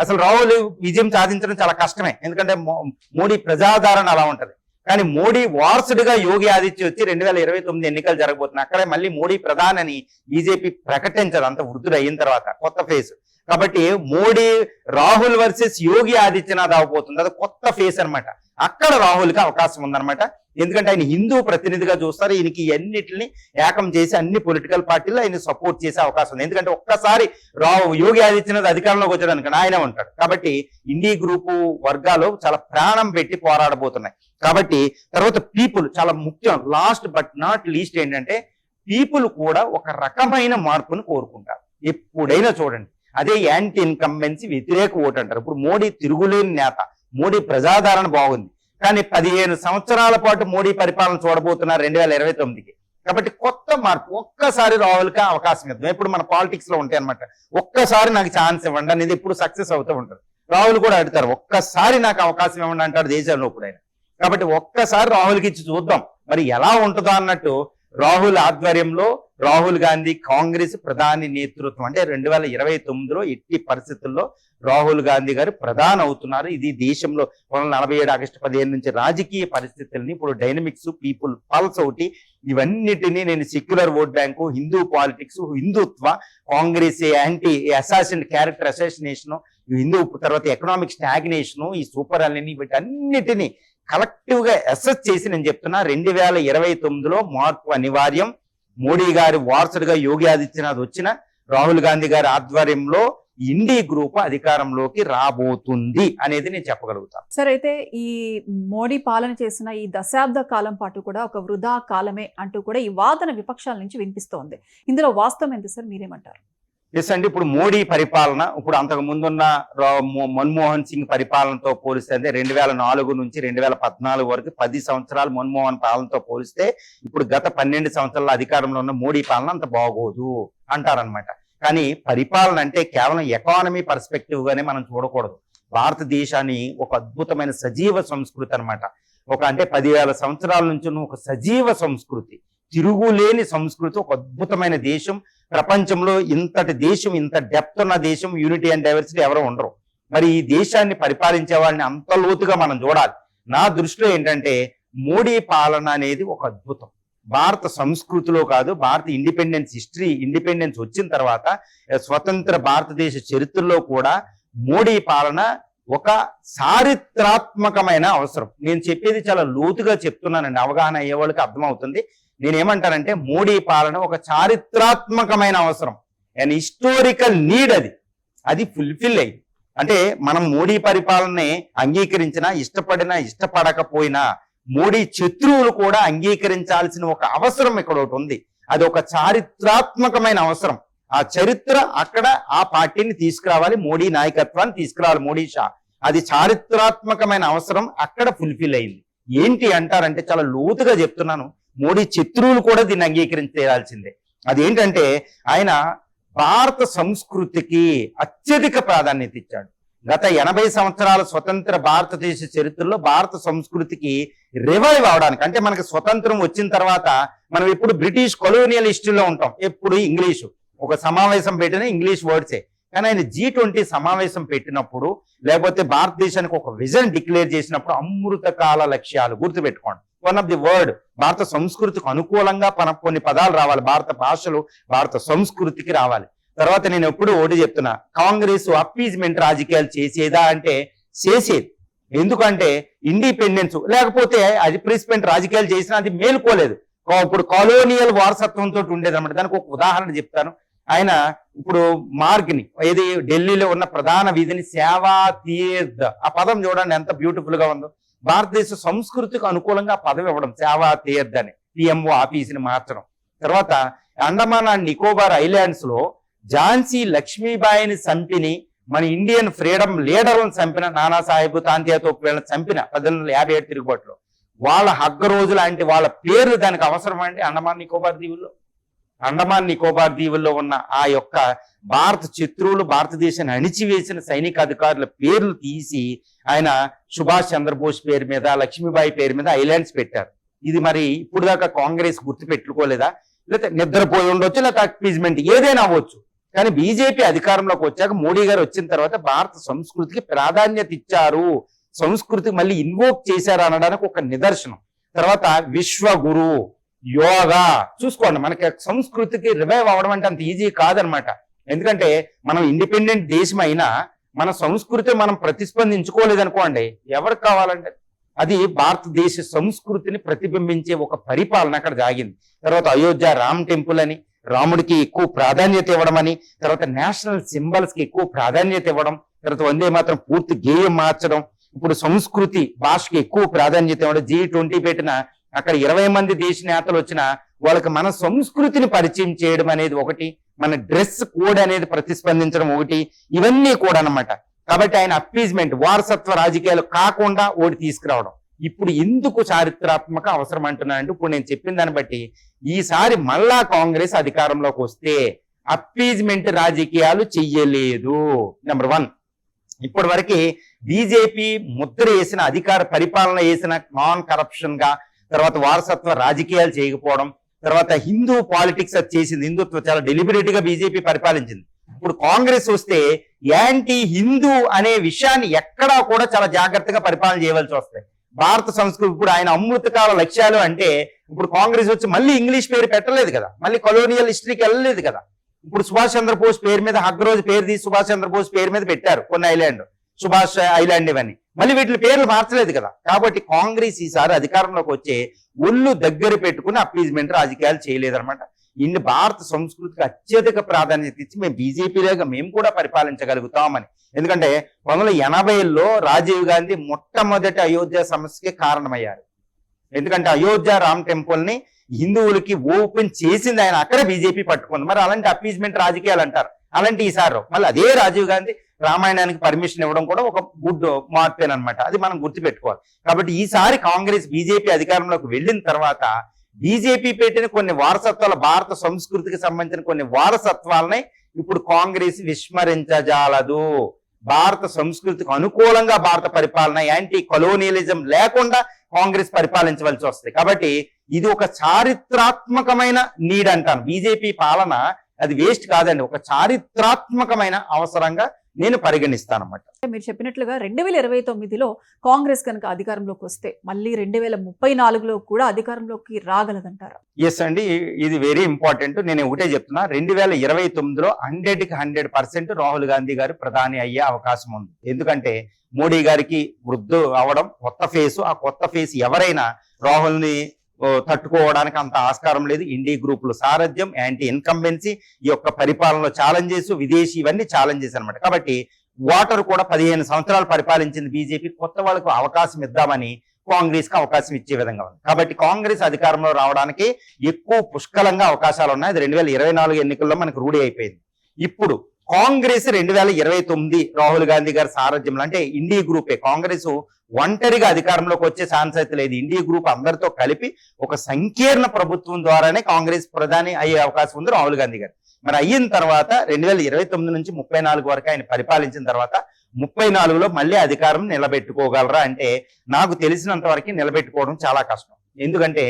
అసలు రాహుల్ విజయం సాధించడం చాలా కష్టమే, ఎందుకంటే మోడీ ప్రజాదరణ అలా ఉంటది. కానీ మోడీ వారసుడిగా యోగి ఆదిత్య వచ్చి 2029 ఎన్నికలు జరగబోతున్నాయి. అక్కడే మళ్ళీ మోడీ ప్రధాని బీజేపీ ప్రకటించదు, అంత వృద్ధుడు అయిన తర్వాత కొత్త ఫేజ్. కాబట్టి మోడీ రాహుల్ వర్సెస్ యోగి ఆదిత్యనాథ్ అవబోతుంది, అది కొత్త ఫేస్ అనమాట. అక్కడ రాహుల్కి అవకాశం ఉందన్నమాట. ఎందుకంటే ఆయన హిందూ ప్రతినిధిగా చూస్తారు, ఈయనకి అన్నిటిని ఏకం చేసి అన్ని పొలిటికల్ పార్టీలు ఆయన సపోర్ట్ చేసే అవకాశం ఉంది. ఎందుకంటే ఒక్కసారి యోగి ఆదిత్యనాథ్ అధికారంలోకి వచ్చాడనుక ఆయన ఉంటాడు. కాబట్టి ఇండియా గ్రూపు వర్గాలు చాలా ప్రాణం పెట్టి పోరాడబోతున్నాయి. కాబట్టి తర్వాత పీపుల్ చాలా ముఖ్యం. లాస్ట్ బట్ నాట్ లీస్ట్ ఏంటంటే, పీపుల్ కూడా ఒక రకమైన మార్పును కోరుకుంటారు. ఎప్పుడైనా చూడండి, అదే యాంటీ ఇన్కంబెన్సీ వ్యతిరేక ఓటు అంటారు. ఇప్పుడు మోడీ తిరుగులేని నేత, మోడీ ప్రజాదరణ బాగుంది, కానీ 15 సంవత్సరాల పాటు మోడీ పరిపాలన చూడబోతున్నారు 2029కి. కాబట్టి కొత్త మార్పు, ఒక్కసారి రాహుల్కి అవకాశం ఇద్దాం. ఇప్పుడు మన పాలిటిక్స్ లో ఉంటాయి అనమాట, ఒక్కసారి నాకు ఛాన్స్ ఇవ్వండి అనేది ఎప్పుడు సక్సెస్ అవుతూ ఉంటారు. రాహుల్ కూడా అడుగుతారు, ఒక్కసారి నాకు అవకాశం ఇవ్వండి అంటారు దేశంలో ఇప్పుడు ఆయన. కాబట్టి ఒక్కసారి రాహుల్కి ఇచ్చి చూద్దాం మరి ఎలా ఉంటుందో అన్నట్టు రాహుల్ ఆధ్వర్యంలో రాహుల్ గాంధీ కాంగ్రెస్ ప్రధాని నేతృత్వం అంటే 2029లో ఎట్టి పరిస్థితుల్లో రాహుల్ గాంధీ గారు ప్రధాని అవుతున్నారు. ఇది దేశంలో 1947 ఆగస్టు 15 నుంచి రాజకీయ పరిస్థితుల్ని ఇప్పుడు డైనమిక్స్, పీపుల్ పల్స్ ఒకటి, ఇవన్నిటినీ నేను secular vote bank, Hindu politics, Hindutva, Congress anti assassin character assassination, Hindu తర్వాత ఎకనామిక్ స్టాగ్నేషన్, ఈ సూపర్ అల్ని వీటన్నిటినీ కలెక్టివ్ గా అసెస్ చేసి నేను చెప్తున్నా 2029లో మార్పు అనివార్యం. మోడీ గారి వారసుడిగా యోగి ఆదిత్యనాథ్ వచ్చిన రాహుల్ గాంధీ గారి ఆధ్వర్యంలో ఇండీ గ్రూప్ అధికారంలోకి రాబోతుంది అనేది నేను చెప్పగలుగుతాను. సరే, అయితే ఈ మోడీ పాలన చేసిన ఈ దశాబ్ద కాలం పాటు కూడా ఒక వృధా కాలమే అంటూ కూడా ఈ వాదన విపక్షాల నుంచి వినిపిస్తోంది. ఇందులో వాస్తవం ఎంత సార్, మీరేమంటారు? ఎస్ అండి, ఇప్పుడు మోడీ పరిపాలన ఇప్పుడు అంతకు ముందున్న మన్మోహన్ సింగ్ పరిపాలనతో పోలిస్తే, అంటే 2004 నుంచి 2014 వరకు 10 సంవత్సరాలు మన్మోహన్ పాలనతో పోలిస్తే ఇప్పుడు గత 12 సంవత్సరాల అధికారంలో ఉన్న మోడీ పాలన అంత బాగోదు అంటారనమాట. కానీ పరిపాలన అంటే కేవలం ఎకానమీ పర్స్పెక్టివ్ గానే మనం చూడకూడదు. భారతదేశాన్ని ఒక అద్భుతమైన సజీవ సంస్కృతి అనమాట. అంటే 10,000 సంవత్సరాల నుంచి ఒక సజీవ సంస్కృతి, తిరుగులేని సంస్కృతి, ఒక అద్భుతమైన దేశం. ప్రపంచంలో ఇంతటి దేశం, ఇంత డెప్త్ ఉన్న దేశం, యూనిటీ అండ్ డైవర్సిటీ ఎవరు ఉండరు. మరి ఈ దేశాన్ని పరిపాలించే వాళ్ళని అంత లోతుగా మనం చూడాలి. నా దృష్టిలో ఏంటంటే మోడీ పాలన అనేది ఒక అద్భుతం. భారత సంస్కృతిలో కాదు, భారత ఇండిపెండెన్స్ వచ్చిన తర్వాత స్వతంత్ర భారతదేశ చరిత్రలో కూడా మోడీ పాలన ఒక చారిత్రాత్మకమైన అవసరం. నేను చెప్పేది చాలా లోతుగా చెప్తున్నానండి, అవగాహన అయ్యే వాళ్ళకి అర్థమవుతుంది. నేనేమంటానంటే మోడీ పాలన ఒక చారిత్రాత్మకమైన అవసరం, అండ్ హిస్టోరికల్ నీడ్. అది ఫుల్ఫిల్ అయ్యి, అంటే మనం మోడీ పరిపాలనని అంగీకరించినా, ఇష్టపడకపోయినా మోడీ శత్రువులు కూడా అంగీకరించాల్సిన ఒక అవసరం ఇక్కడ ఒకటి ఉంది. అది ఒక చారిత్రాత్మకమైన అవసరం. ఆ చరిత్ర అక్కడ ఆ పార్టీని తీసుకురావాలి, మోడీ నాయకత్వాన్ని తీసుకురావాలి, మోడీ షా. అది చారిత్రాత్మకమైన అవసరం అక్కడ ఫుల్ఫిల్ అయింది. ఏంటి అంటారంటే చాలా లోతుగా చెప్తున్నాను, మోడీ శత్రువులు కూడా దీన్ని అంగీకరించాల్సిందే. అదేంటంటే ఆయన భారత సంస్కృతికి అత్యధిక ప్రాధాన్యత ఇచ్చాడు. గత 80 సంవత్సరాల స్వతంత్ర భారతదేశ చరిత్రలో భారత సంస్కృతికి రివైవ్ అవడానికి, అంటే మనకి స్వతంత్రం వచ్చిన తర్వాత మనం ఎప్పుడు బ్రిటిష్ కొలోనియల్ హిస్టరీలో ఉంటాం, ఎప్పుడు ఇంగ్లీషు. ఒక సమావేశం పెట్టిన ఇంగ్లీష్ వర్డ్సే. కానీ ఆయన G20 సమావేశం పెట్టినప్పుడు, లేకపోతే భారతదేశానికి ఒక విజన్ డిక్లేర్ చేసినప్పుడు అమృతకాల లక్ష్యాలు గుర్తుపెట్టుకోండి. వన్ ఆఫ్ ది వర్డ్, భారత సంస్కృతికి అనుకూలంగా కొన్ని పదాలు రావాలి, భారత భాషలు భారత సంస్కృతికి రావాలి. తర్వాత నేను ఎప్పుడు ఒకటి చెప్తున్నా, కాంగ్రెస్ అప్పీజ్మెంట్ రాజకీయాలు చేసేదా అంటే చేసేది. ఎందుకంటే ఇండిపెండెన్స్ లేకపోతే అప్రీస్మెంట్ రాజకీయాలు చేసినా అది మేలుకోలేదు. ఇప్పుడు కాలోనియల్ వారసత్వంతో ఉండేది అనమాట. దానికి ఒక ఉదాహరణ చెప్తాను. ఆయన ఇప్పుడు మార్గ్ని, ఏది ఢిల్లీలో ఉన్న ప్రధాన వీధిని సేవా తీర్థ్, ఆ పదం చూడండి ఎంత బ్యూటిఫుల్ గా ఉందో. భారతదేశ సంస్కృతికి అనుకూలంగా పదవి ఇవ్వడం, సేవా తీర్థ్ అని పిఎంఓ ఆఫీసుని మార్చడం. తర్వాత అండమాన్ అండ్ నికోబార్ ఐలాండ్స్ లో ఝాన్సీ లక్ష్మీబాయిని చంపిని, మన ఇండియన్ ఫ్రీడమ్ లీడర్లను చంపిన నానాసాహెబ్ తాంతియా తోపులను చంపిన 1857 తిరుగుబాటులో వాళ్ళ హగ్గ రోజు లాంటి వాళ్ళ పేర్లు దానికి అవసరం అండి. అండమాన్ నికోబార్ దీవుల్లో ఉన్న ఆ యొక్క భారత శత్రువులు, భారతదేశాన్ని అణిచివేసిన సైనిక అధికారుల పేర్లు తీసి ఆయన సుభాష్ చంద్రబోస్ పేరు మీద, లక్ష్మీబాయి పేరు మీద ఐలాండ్స్ పెట్టారు. ఇది మరి ఇప్పుడు దాకా కాంగ్రెస్ గుర్తు పెట్టుకోలేదా? లేకపోతే నిద్రపోయి ఉండొచ్చు, లేకపోతే అప్పీజ్మెంట్ ఏదైనా అవ్వచ్చు. కానీ బీజేపీ అధికారంలోకి వచ్చాక, మోడీ గారు వచ్చిన తర్వాత భారత సంస్కృతికి ప్రాధాన్యత ఇచ్చారు, సంస్కృతికి మళ్ళీ ఇన్వోక్ చేశారు అనడానికి ఒక నిదర్శనం. తర్వాత విశ్వగురు, యోగా చూసుకోండి. మనకి సంస్కృతికి రివైవ్ అవ్వడం అంటే అంత ఈజీ కాదనమాట. ఎందుకంటే మనం ఇండిపెండెంట్ దేశం అయినా మన సంస్కృతి మనం ప్రతిస్పందించుకోలేదనుకోండి, ఎవరికి కావాలంటే అది భారతదేశ సంస్కృతిని ప్రతిబింబించే ఒక పరిపాలన అక్కడ జాగింది. తర్వాత అయోధ్య రామ్ టెంపుల్ అని, రాముడికి ఎక్కువ ప్రాధాన్యత ఇవ్వడం అని, తర్వాత నేషనల్ సింబల్స్ కి ఎక్కువ ప్రాధాన్యత ఇవ్వడం, తర్వాత వందే మాత్రం పూర్తి గేయం మార్చడం, ఇప్పుడు సంస్కృతి భాషకి ఎక్కువ ప్రాధాన్యత ఇవ్వడం. G20 పెట్టిన అక్కడ 20 మంది దేశ నేతలు వచ్చిన వాళ్ళకి మన సంస్కృతిని పరిచయం చేయడం అనేది ఒకటి, మన డ్రెస్ కోడ్ అనేది ప్రతిస్పందించడం ఒకటి, ఇవన్నీ కూడా అన్నమాట. కాబట్టి ఆయన అప్పీజ్మెంట్, వారసత్వ రాజకీయాలు కాకుండా ఓడి తీసుకురావడం. ఇప్పుడు ఎందుకు చారిత్రాత్మక అవసరం అంటున్నానంటే ఇప్పుడు నేను చెప్పిన దాన్ని బట్టి ఈసారి మళ్ళా కాంగ్రెస్ అధికారంలోకి వస్తే అప్పీజ్మెంట్ రాజకీయాలు చెయ్యలేదు. నెంబర్ 1, ఇప్పటి వరకు బీజేపీ ముద్ర వేసిన అధికార పరిపాలన వేసిన నాన్ కరప్షన్ గా, తర్వాత వారసత్వ రాజకీయాలు చేయకపోవడం, తర్వాత హిందూ పాలిటిక్స్ అది చేసింది, హిందుత్వం చాలా డెలిబరేట్ గా బీజేపీ పరిపాలించింది. ఇప్పుడు కాంగ్రెస్ వస్తే యాంటీ హిందూ అనే విషయాన్ని ఎక్కడా కూడా చాలా జాగ్రత్తగా పరిపాలన చేయవలసి వస్తాయి. భారత సంస్కృతి ఇప్పుడు ఆయన అమృతకాల లక్ష్యాలు అంటే ఇప్పుడు కాంగ్రెస్ వచ్చి మళ్ళీ ఇంగ్లీష్ పేరు పెట్టలేదు కదా, మళ్ళీ కొలోనియల్ హిస్టరీకి వెళ్ళలేదు కదా. ఇప్పుడు సుభాష్ చంద్రబోస్ పేరు మీద హగ్రోజ్ పేరు తీసి సుభాష్ చంద్రబోస్ పేరు మీద పెట్టారు కొన్ని ఐలాండ్, సుభాష్ ఐలాండ్ ఇవన్నీ, మళ్ళీ వీటి పేర్లు మార్చలేదు కదా. కాబట్టి కాంగ్రెస్ ఈసారి అధికారంలోకి వచ్చే ఒళ్ళు దగ్గర పెట్టుకుని అప్పీజ్మెంట్ రాజకీయాలు చేయలేదన్నమాట. ఇన్ని భారత సంస్కృతికి అత్యధిక ప్రాధాన్యత ఇచ్చి మేము బీజేపీలాగా మేము కూడా పరిపాలించగలుగుతామని. ఎందుకంటే 1980లో రాజీవ్ గాంధీ మొట్టమొదటి అయోధ్య సమస్యకి కారణమయ్యారు. ఎందుకంటే అయోధ్య రామ్ టెంపుల్ ని హిందువులకి ఓపెన్ చేసింది ఆయన, అక్కడే బీజేపీ పట్టుకుంది. మరి అలాంటి అప్పీజ్మెంట్ రాజకీయాలు అంటారు. అలాంటి ఈసారి మళ్ళీ అదే రాజీవ్ గాంధీ రామాయణానికి పర్మిషన్ ఇవ్వడం కూడా ఒక గుడ్ మార్పేనమాట, అది మనం గుర్తుపెట్టుకోవాలి. కాబట్టి ఈసారి కాంగ్రెస్ బీజేపీ అధికారంలోకి వెళ్ళిన తర్వాత బీజేపీ పెట్టిన కొన్ని వారసత్వాల భారత సంస్కృతికి సంబంధించిన కొన్ని వారసత్వాలని ఇప్పుడు కాంగ్రెస్ విస్మరించజాలదు. భారత సంస్కృతికి అనుకూలంగా భారత పరిపాలన, యాంటీ కొలోనియలిజం లేకుండా కాంగ్రెస్ పరిపాలించవలసి వస్తుంది. కాబట్టి ఇది ఒక చారిత్రాత్మకమైన నీడ్ అంటాను. బీజేపీ పాలన అది వేస్ట్ కాదండి, ఒక చారిత్రాత్మకమైన అవసరంగా నేను పరిగణిస్తానన్నమాట. మీరు చెప్పినట్లుగా 2029లో కాంగ్రెస్ కనుక అధికారంలోకి వస్తే మళ్ళీ 2034లో కూడా అధికారంలోకి రాగలదంటారా? ఎస్ అండి, ఇది వెరీ ఇంపార్టెంట్. నేను ఒకటే చెప్తున్నా, 2029లో 100% రాహుల్ గాంధీ గారు ప్రధాని అయ్యే అవకాశం ఉంది. ఎందుకంటే మోడీ గారికి వృద్ధు అవడం కొత్త ఫేసు, ఆ కొత్త ఫేస్ ఎవరైనా రాహుల్ ని తట్టుకోవడానికి అంత ఆస్కారం లేదు. ఇండి గ్రూపులు సారథ్యం, యాంటీ ఇన్కంబెన్సీ, ఈ యొక్క పరిపాలనలో ఛాలెంజెస్, విదేశీ ఇవన్నీ ఛాలెంజెస్ అనమాట. కాబట్టి వాటర్ కూడా 15 సంవత్సరాలు పరిపాలించింది బీజేపీ, కొత్త వాళ్ళకు అవకాశం ఇద్దామని కాంగ్రెస్ కి అవకాశం ఇచ్చే విధంగా ఉంది. కాబట్టి కాంగ్రెస్ అధికారంలో రావడానికి ఎక్కువ పుష్కలంగా అవకాశాలు ఉన్నాయి. అది 2024 ఎన్నికల్లో మనకు రూఢి అయిపోయింది. ఇప్పుడు కాంగ్రెస్ 2029 రాహుల్ గాంధీ గారి సారథ్యంలో, అంటే ఇండి గ్రూపే, కాంగ్రెస్ ఒంటరిగా అధికారంలోకి వచ్చే ఛాన్స్ అయితే లేదు. ఇండి గ్రూప్ అందరితో కలిపి ఒక సంకీర్ణ ప్రభుత్వం ద్వారానే కాంగ్రెస్ ప్రధాని అయ్యే అవకాశం ఉంది రాహుల్ గాంధీ గారు. మరి అయిన తర్వాత 2029 నుంచి 34 వరకు ఆయన పరిపాలించిన తర్వాత 34లో మళ్ళీ అధికారం నిలబెట్టుకోగలరా అంటే నాకు తెలిసినంత వరకు నిలబెట్టుకోవడం చాలా కష్టం. ఎందుకంటే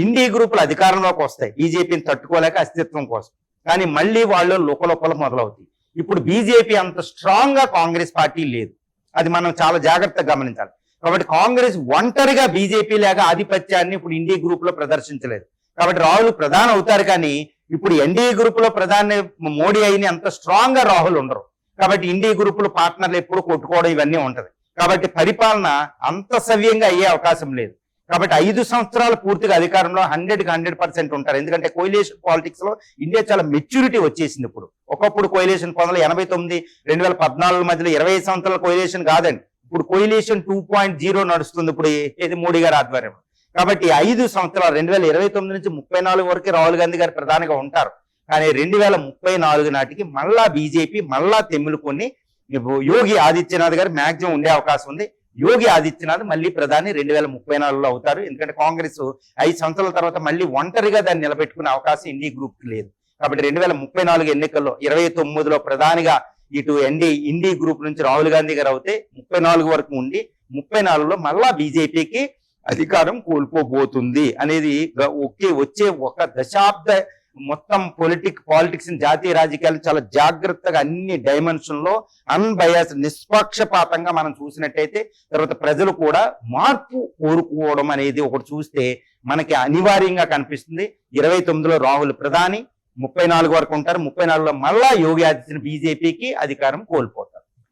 ఇండి గ్రూపులు అధికారంలోకి వస్తాయి బీజేపీని తట్టుకోలేక అస్తిత్వం కోసం, కానీ మళ్ళీ వాళ్ళు లోపల మొదలవుతాయి. ఇప్పుడు బీజేపీ అంత స్ట్రాంగ్ గా కాంగ్రెస్ పార్టీ లేదు, అది మనం చాలా జాగ్రత్తగా గమనించాలి. కాబట్టి కాంగ్రెస్ ఒంటరిగా బీజేపీ లాగా ఆధిపత్యాన్ని ఇప్పుడు ఇండి గ్రూప్ లో ప్రదర్శించలేదు. కాబట్టి రాహుల్ ప్రధాని అవుతారు, కానీ ఇప్పుడు ఎన్డీఏ గ్రూప్ లో ప్రధాని మోడీ అయిన అంత స్ట్రాంగ్ గా రాహుల్ ఉండరు. కాబట్టి ఇండి గ్రూప్ లో పార్ట్నర్లు ఎప్పుడు కొట్టుకోవడం ఇవన్నీ ఉంటది. కాబట్టి పరిపాలన అంత సవ్యంగా అయ్యే అవకాశం లేదు. కాబట్టి 5 సంవత్సరాలు పూర్తిగా అధికారంలో 100% ఉంటారు. ఎందుకంటే కోయిలేషన్ పాలిటిక్స్ లో ఇండియా చాలా మెచ్యూరిటీ వచ్చేసింది. ఇప్పుడు ఒకప్పుడు కోయిలేషన్ 1989 2014 మధ్యలో 20 సంవత్సరాల కోయిలేషన్ కాదండి, ఇప్పుడు కోయిలేషన్ 2.0 నడుస్తుంది ఇప్పుడు ఇది మోడీ గారి ఆధ్వర్యంలో. కాబట్టి 5 సంవత్సరాలు 2029 నుంచి 34 వరకు రాహుల్ గాంధీ గారు ప్రధానిగా ఉంటారు. కానీ 2034 నాటికి మళ్ళా బీజేపీ మళ్ళా తెమ్ములుకొని యోగి ఆదిత్యనాథ్ గారు మాక్సిమం ఉండే అవకాశం ఉంది. యోగి ఆదిత్యనాథ్ మళ్ళీ ప్రధాని 2034లో అవుతారు. ఎందుకంటే కాంగ్రెస్ 5 సంవత్సరాల తర్వాత మళ్ళీ ఒంటరిగా దాన్ని నిలబెట్టుకునే అవకాశం ఇండి గ్రూప్ కి లేదు. కాబట్టి 2034 ఎన్నికల్లో 29లో ప్రధానిగా ఇటు ఇండి గ్రూప్ నుంచి రాహుల్ గాంధీ గారు అవుతే 34 వరకు ఉండి 34లో మళ్ళా బీజేపీకి అధికారం కోల్పోబోతుంది అనేది వచ్చే ఒక దశాబ్ద మొత్తం పాలిటిక్స్ జాతీయ రాజకీయాలు చాలా జాగ్రత్తగా అన్ని డైమెన్షన్ లో అన్బయాస్ నిష్పక్షపాతంగా మనం చూసినట్టయితే, తర్వాత ప్రజలు కూడా మార్పు కోరుకోవడం అనేది ఒకటి చూస్తే మనకి అనివార్యంగా కనిపిస్తుంది. 29లో రాహుల్ ప్రధాని, 34 వరకు ఉంటారు. 34లో మళ్ళా యోగి ఆదిత్యనాథ్ బీజేపీకి అధికారం కోల్పోతారు.